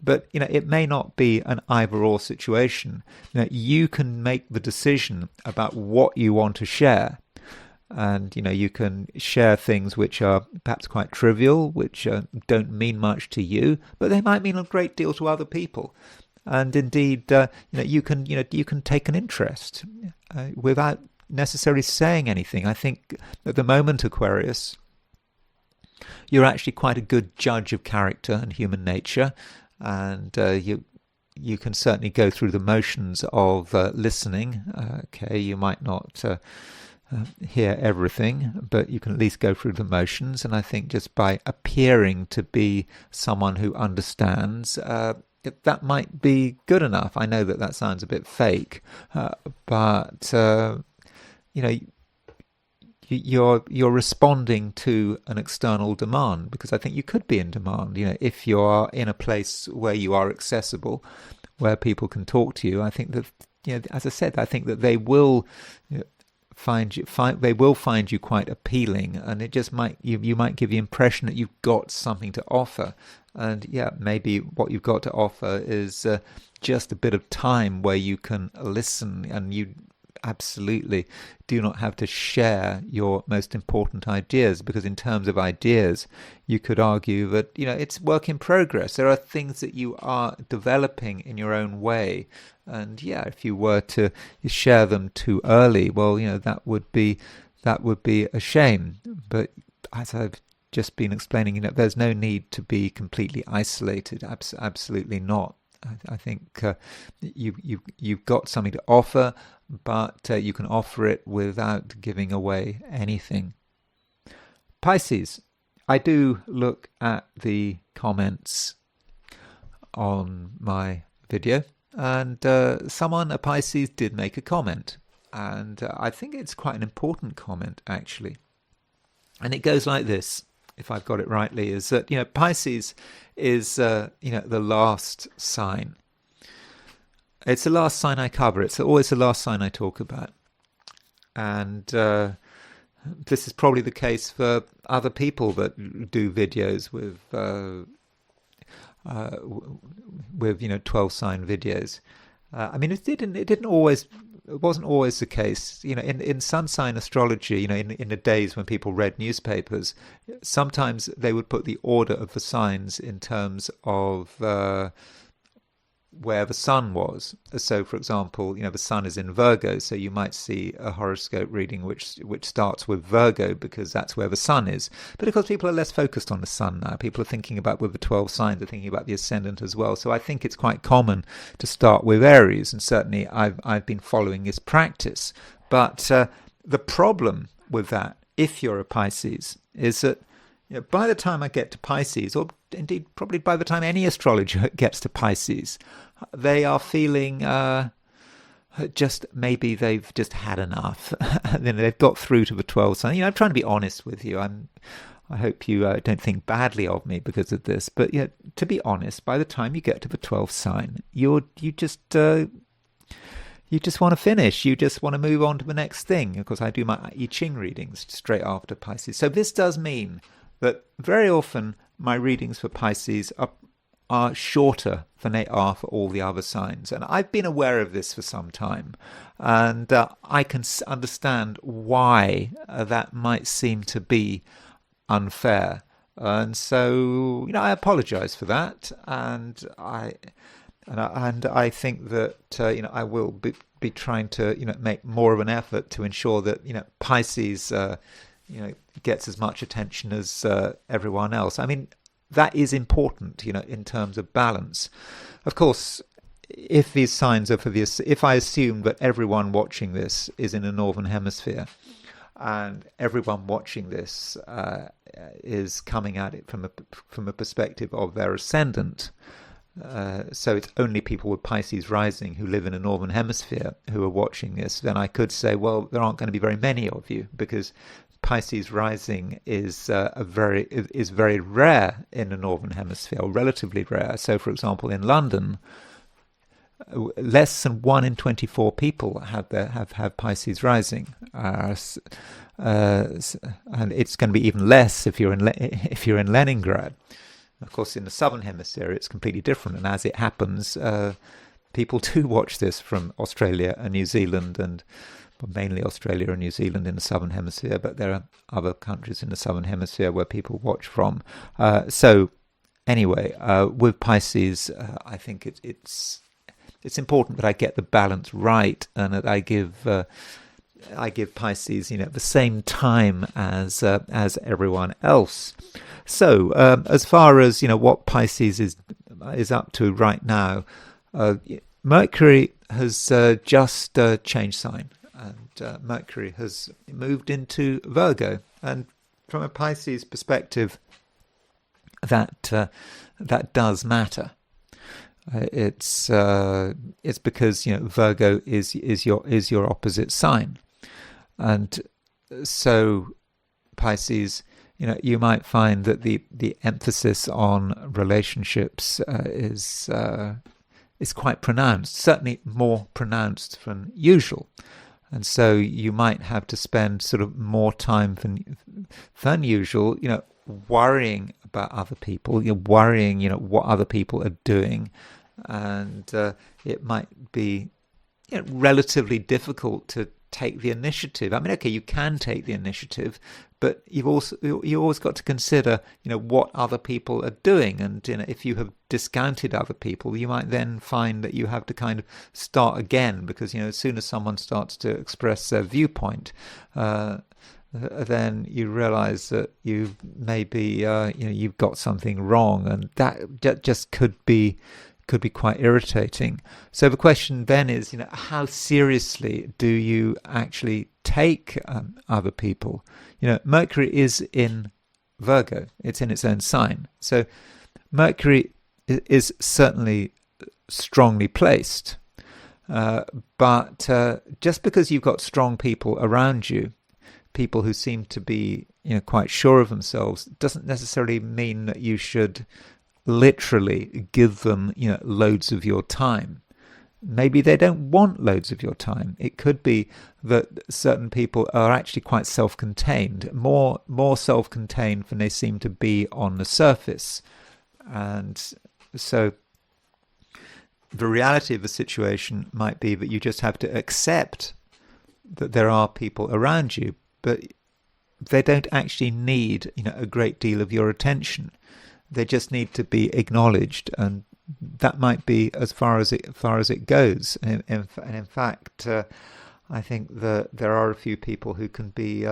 But it may not be an either-or situation. You can make the decision about what you want to share. And you can share things which are perhaps quite trivial, which don't mean much to you, but they might mean a great deal to other people. And indeed, you can take an interest without necessarily saying anything. I think at the moment, Aquarius, you're actually quite a good judge of character and human nature, and you can certainly go through the motions of listening. Okay, you might not hear everything, but you can at least go through the motions. And I think just by appearing to be someone who understands, that might be good enough. I know that sounds a bit fake, but you're responding to an external demand, because I think you could be in demand. If you are in a place where you are accessible, where people can talk to you, I think that as I said, I think that they will find you quite appealing, and it just might you might give the impression that you've got something to offer. And maybe what you've got to offer is just a bit of time where you can listen, and you absolutely do not have to share your most important ideas, because in terms of ideas, you could argue that it's work in progress. There are things that you are developing in your own way, and if you were to share them too early, well, that would be a shame. But as I've just been explaining, there's no need to be completely isolated. Absolutely not. I think you've got something to offer, but you can offer it without giving away anything. Pisces, I do look at the comments on my video, and someone, a Pisces, did make a comment, and I think it's quite an important comment, actually. And it goes like this, if I've got it rightly, is that Pisces is the last sign. It's the last sign I cover. It's always the last sign I talk about, and this is probably the case for other people that do videos with 12 sign videos. I mean, it wasn't always the case. In sun sign astrology, in the days when people read newspapers, sometimes they would put the order of the signs in terms of where the sun was. So, for example, the sun is in Virgo, so you might see a horoscope reading which starts with Virgo, because that's where the sun is. But of course, people are less focused on the sun now. People are thinking about, with the 12 signs, they're thinking about the ascendant as well. So I think it's quite common to start with Aries, and certainly I've been following this practice. But the problem with that, if you're a Pisces, is that by the time I get to Pisces, or indeed probably by the time any astrologer gets to Pisces, they are feeling just maybe they've just had enough. Then they've got through to the 12th sign. I'm trying to be honest with you. I hope you don't think badly of me because of this. But to be honest, by the time you get to the 12th sign, you just want to finish. You just want to move on to the next thing. Of course, I do my I Ching readings straight after Pisces. So this does mean that very often my readings for Pisces are shorter than they are for all the other signs. And I've been aware of this for some time. And I can understand why that might seem to be unfair. And so, I apologize for that. And I think that, I will be trying to, make more of an effort to ensure that, Pisces, gets as much attention as everyone else. I mean, that is important, in terms of balance. Of course, if these signs are if I assume that everyone watching this is in the Northern Hemisphere, and everyone watching this is coming at it from a perspective of their ascendant, so it's only people with Pisces rising who live in the Northern Hemisphere who are watching this, then I could say, well, there aren't going to be very many of you, because Pisces rising is very rare in the Northern Hemisphere, or relatively rare. So, for example, in London, less than 1 in 24 people have Pisces rising, and it's going to be even less if you're in Leningrad. Of course, in the Southern Hemisphere, it's completely different, and as it happens, people do watch this from Australia and New Zealand, and mainly Australia and New Zealand in the Southern Hemisphere, but there are other countries in the Southern Hemisphere where people watch from. So, anyway, with Pisces, I think it's important that I get the balance right, and that I give Pisces, the same time as everyone else. So, as far as what Pisces is up to right now, Mercury has just changed sign, and Mercury has moved into Virgo. And from a Pisces perspective, that does matter. It's because Virgo is your opposite sign, and so Pisces, you might find that the emphasis on relationships is quite pronounced, certainly more pronounced than usual. And so you might have to spend sort of more time than usual, worrying about other people, worrying, what other people are doing. And it might be relatively difficult to take the initiative. I mean, okay, you can take the initiative, but you always got to consider, what other people are doing. And if you have discounted other people, you might then find that you have to kind of start again, because as soon as someone starts to express their viewpoint, then you realize that you maybe you've got something wrong, and that just could be quite irritating. So the question then is, how seriously do you actually take other people? Mercury is in Virgo; it's in its own sign. So Mercury is certainly strongly placed, but just because you've got strong people around you, people who seem to be quite sure of themselves, doesn't necessarily mean that you should literally give them loads of your time. Maybe they don't want loads of your time. It could be that certain people are actually quite self-contained, more self-contained than they seem to be on the surface. And so the reality of the situation might be that you just have to accept that there are people around you, but they don't actually need a great deal of your attention. They just need to be acknowledged, and that might be as far as it goes. And in fact, I think that there are a few people who can be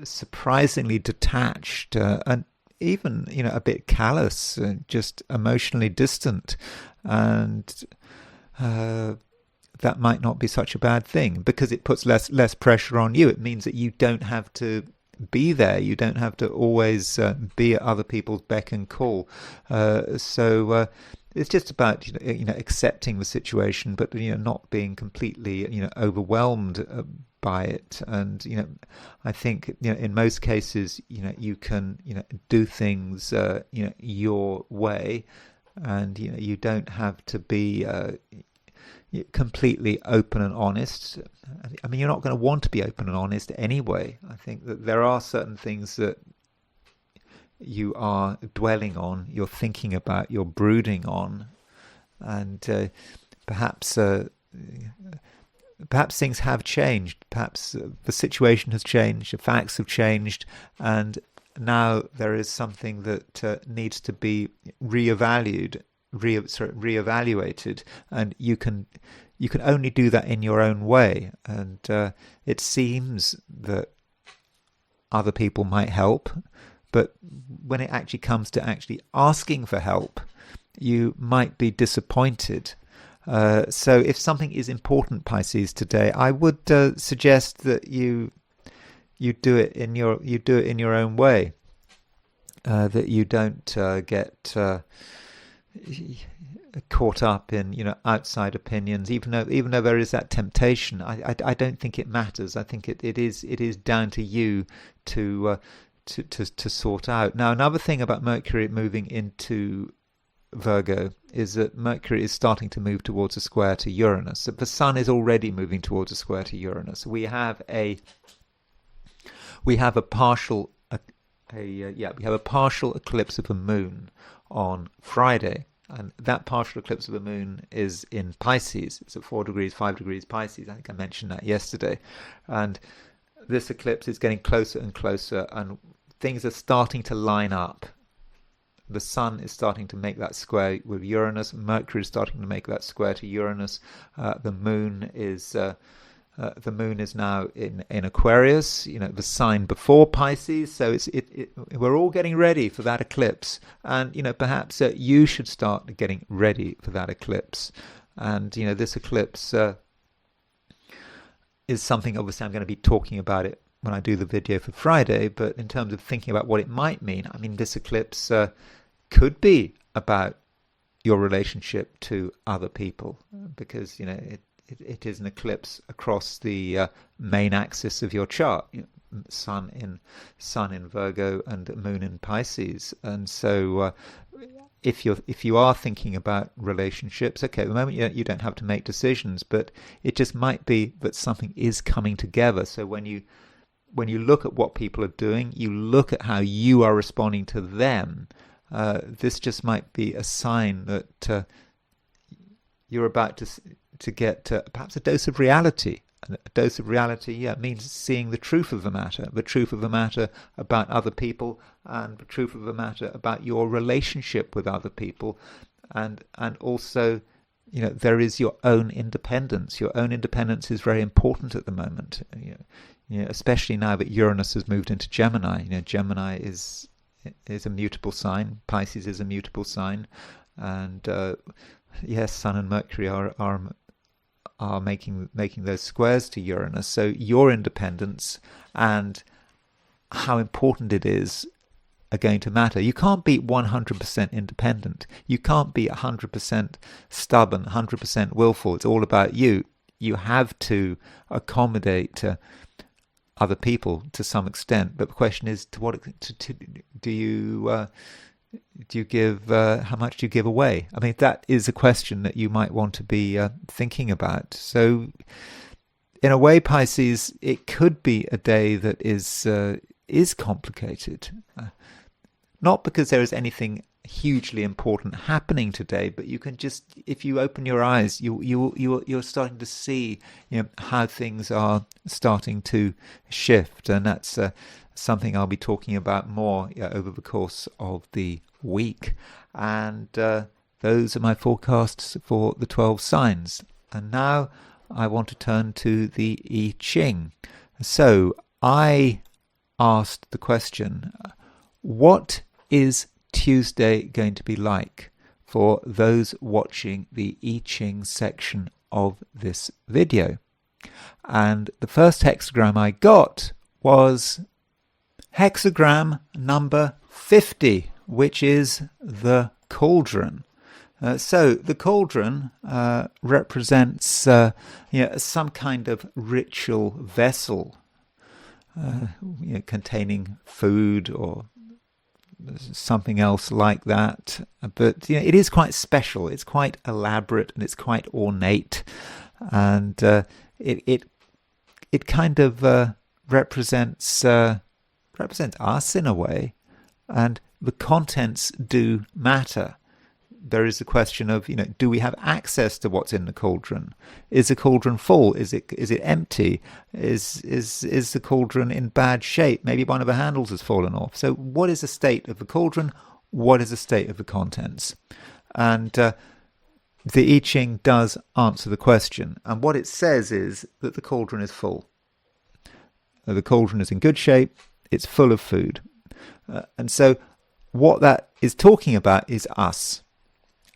surprisingly detached, and even a bit callous, just emotionally distant, and that might not be such a bad thing, because it puts less pressure on you. It means that you don't have to be there. You don't have to always be at other people's beck and call. So it's just about accepting the situation, but not being completely overwhelmed by it. And I think in most cases you can do things your way, and you don't have to be completely open and honest. I mean, you're not going to want to be open and honest anyway. I think that there are certain things that you are dwelling on, you're thinking about, you're brooding on, and perhaps things have changed. Perhaps the situation has changed, the facts have changed, and now there is something that needs to be reevaluated, and you can only do that in your own way. And it seems that other people might help, but when it actually comes to actually asking for help, you might be disappointed. So if something is important, Pisces, today, I would suggest that you do it in your own way. That you don't get caught up in outside opinions, even though there is that temptation. I don't think it matters. I think it is down to you to sort out. Now, another thing about Mercury moving into Virgo is that Mercury is starting to move towards a square to Uranus. So the Sun is already moving towards a square to Uranus. We have a partial eclipse of the moon on Friday, and that partial eclipse of the moon is in Pisces. It's at 4 degrees, 5 degrees Pisces. I think I mentioned that yesterday. And this eclipse is getting closer and closer, and things are starting to line up. The Sun is starting to make that square with Uranus. Mercury is starting to make that square to Uranus. The moon is now in Aquarius, the sign before Pisces. So we're all getting ready for that eclipse, and perhaps you should start getting ready for that eclipse. And this eclipse is something. Obviously, I'm going to be talking about it when I do the video for Friday. But in terms of thinking about what it might mean, I mean, this eclipse could be about your relationship to other people, because it is an eclipse across the main axis of your chart, Sun in Virgo and Moon in Pisces. And so if you are thinking about relationships, okay, at the moment you don't have to make decisions, but it just might be that something is coming together. So when you look at what people are doing, you look at how you are responding to them. This just might be a sign that you're about to get perhaps a dose of reality. A dose of reality, means seeing the truth of the matter about other people, and the truth of the matter about your relationship with other people, and also, there is your own independence. Your own independence is very important at the moment. Especially now that Uranus has moved into Gemini. Gemini is a mutable sign. Pisces is a mutable sign, and yes, Sun and Mercury are making those squares to Uranus. So your independence and how important it is are going to matter. You can't be 100% independent. You can't be 100% stubborn, 100% willful. It's all about you. You have to accommodate other people to some extent. But the question is, to what do you give? How much do you give away? I mean, that is a question that you might want to be thinking about. So, in a way, Pisces, it could be a day that is complicated. Not because there is anything hugely important happening today, but you can just, if you open your eyes, you're starting to see how things are starting to shift, and that's something I'll be talking about more over the course of the week. And those are my forecasts for the 12 signs. And now I want to turn to the I Ching. So I asked the question, what is Tuesday going to be like for those watching the I Ching section of this video? And the first hexagram I got was hexagram number 50, which is the cauldron. So the cauldron represents some kind of ritual vessel containing food or something else like that. But it is quite special. It's quite elaborate and it's quite ornate, and it kind of represents us in a way, and the contents do matter. There is a question of, do we have access to what's in the cauldron? Is the cauldron full? Is it empty? Is the cauldron in bad shape? Maybe one of the handles has fallen off. So what is the state of the cauldron? What is the state of the contents? And the I Ching does answer the question. And what it says is that the cauldron is full. The cauldron is in good shape. It's full of food. And so what that is talking about is us.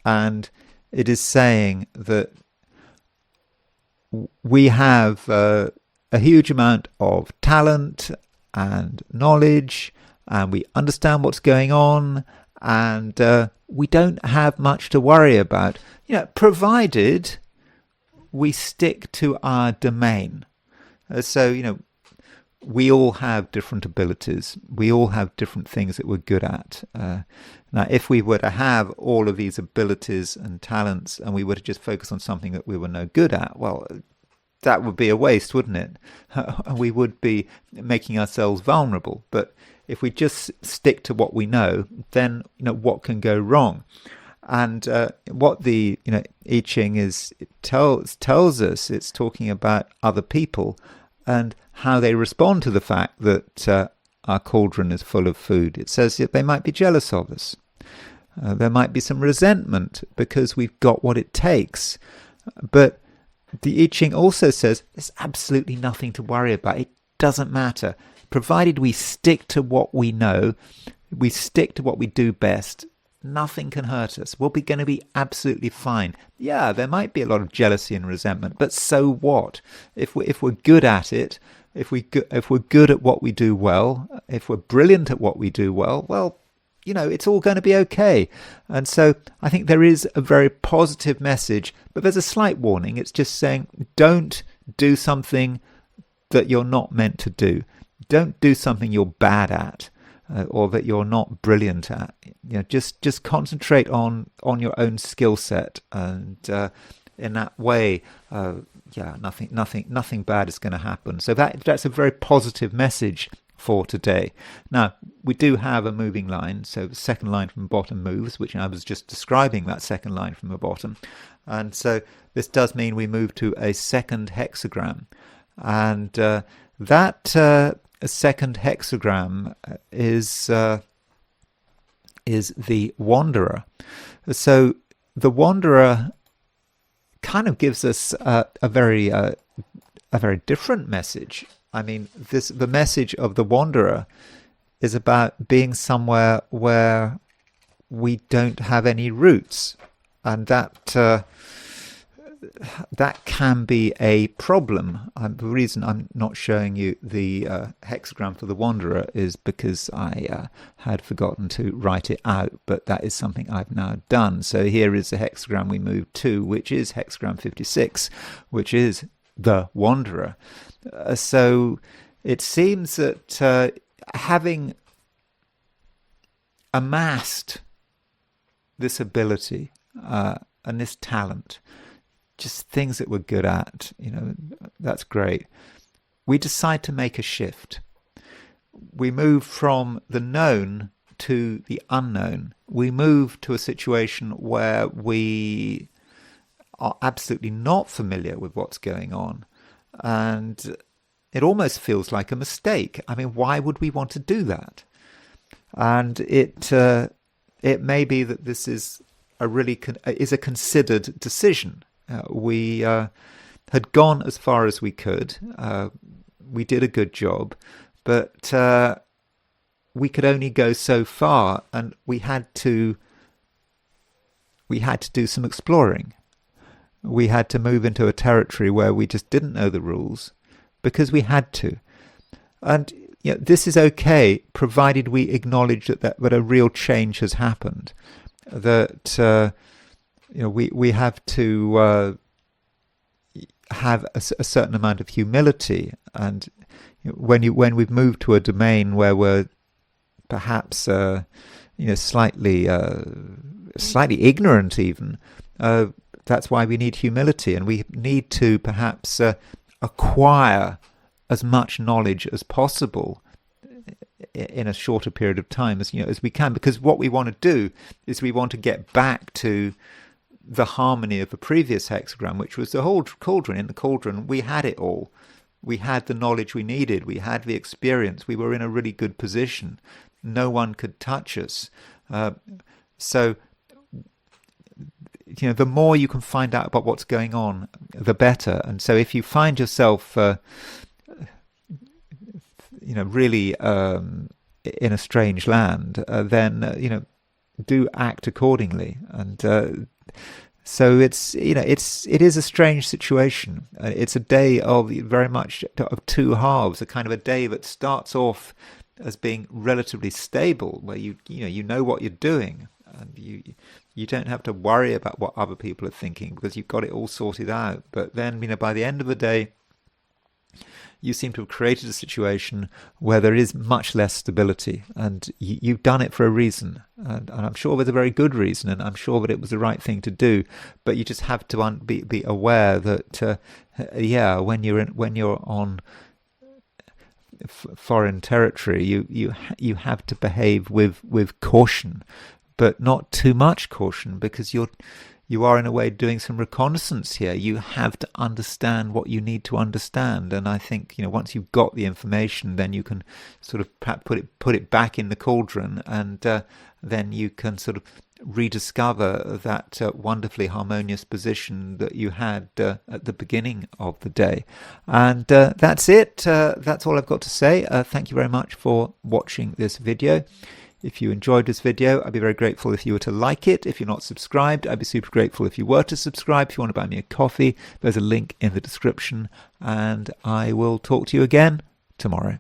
And it is saying that we have a huge amount of talent and knowledge, and we understand what's going on, and we don't have much to worry about, provided we stick to our domain. So, we all have different abilities. We all have different things that we're good at. Now, if we were to have all of these abilities and talents and we were to just focus on something that we were no good at, well, that would be a waste, wouldn't it? We would be making ourselves vulnerable. But if we just stick to what we know, then what can go wrong? And what the I Ching tells us, it's talking about other people and how they respond to the fact that our cauldron is full of food. It says that they might be jealous of us. There might be some resentment because we've got what it takes. But the I Ching also says there's absolutely nothing to worry about. It doesn't matter. Provided we stick to what we know, we stick to what we do best, nothing can hurt us. We're going to be absolutely fine. Yeah, there might be a lot of jealousy and resentment, but so what? If we're good at it, if we're good at what we do well, if we're brilliant at what we do well, it's all going to be okay. And so I think there is a very positive message, but there's a slight warning. It's just saying, don't do something that you're not meant to do. Don't do something you're bad at. Or that you're not brilliant at. Just concentrate on your own skill set, and in that way, nothing bad is going to happen. So that's a very positive message for today. Now, we do have a moving line, so the second line from the bottom moves, which I was just describing that second line from the bottom, and so this does mean we move to a second hexagram, and that. A second hexagram is the Wanderer. So the Wanderer kind of gives us a very different message. I mean, the message of the Wanderer is about being somewhere where we don't have any roots, and that can be a problem. The reason I'm not showing you the hexagram for the Wanderer is because I had forgotten to write it out, but that is something I've now done. So here is the hexagram we moved to, which is hexagram 56, which is the Wanderer. So it seems that having amassed this ability and this talent, just things that we're good at, that's great. We decide to make a shift. We move from the known to the unknown. We move to a situation where we are absolutely not familiar with what's going on. And it almost feels like a mistake. I mean, why would we want to do that? And it may be that this is a considered decision. We had gone as far as we could. We did a good job, but we could only go so far, and we had to do some exploring. We had to move into a territory where we just didn't know the rules, because we had to. And this is okay, provided we acknowledge that a real change has happened. That we have to have a certain amount of humility, and when we've moved to a domain where we're perhaps slightly ignorant even, that's why we need humility, and we need to perhaps acquire as much knowledge as possible in a shorter period of time as we can, because what we want to do is we want to get back to the harmony of the previous hexagram, which was the whole cauldron. In the cauldron, we had it all. We had the knowledge we needed. We had the experience. We were in a really good position. No one could touch us. So the more you can find out about what's going on, the better. And so if you find yourself really in a strange land, then do act accordingly. And so it is a strange situation. It's a day of very much of two halves. A kind of a day that starts off as being relatively stable, where you know what you're doing, and you don't have to worry about what other people are thinking because you've got it all sorted out. But then by the end of the day, you seem to have created a situation where there is much less stability, and you've done it for a reason, and I'm sure there's a very good reason, and I'm sure that it was the right thing to do. But you just have to be aware that when you're on foreign territory, you have to behave with caution, but not too much caution, because you are in a way doing some reconnaissance here. You have to understand what you need to understand, and I think once you've got the information, then you can sort of perhaps put it back in the cauldron, and then you can sort of rediscover that wonderfully harmonious position that you had at the beginning of the day. And that's it. That's all I've got to say. Thank you very much for watching this video. If you enjoyed this video, I'd be very grateful if you were to like it. If you're not subscribed, I'd be super grateful if you were to subscribe. If you want to buy me a coffee, there's a link in the description, and I will talk to you again tomorrow.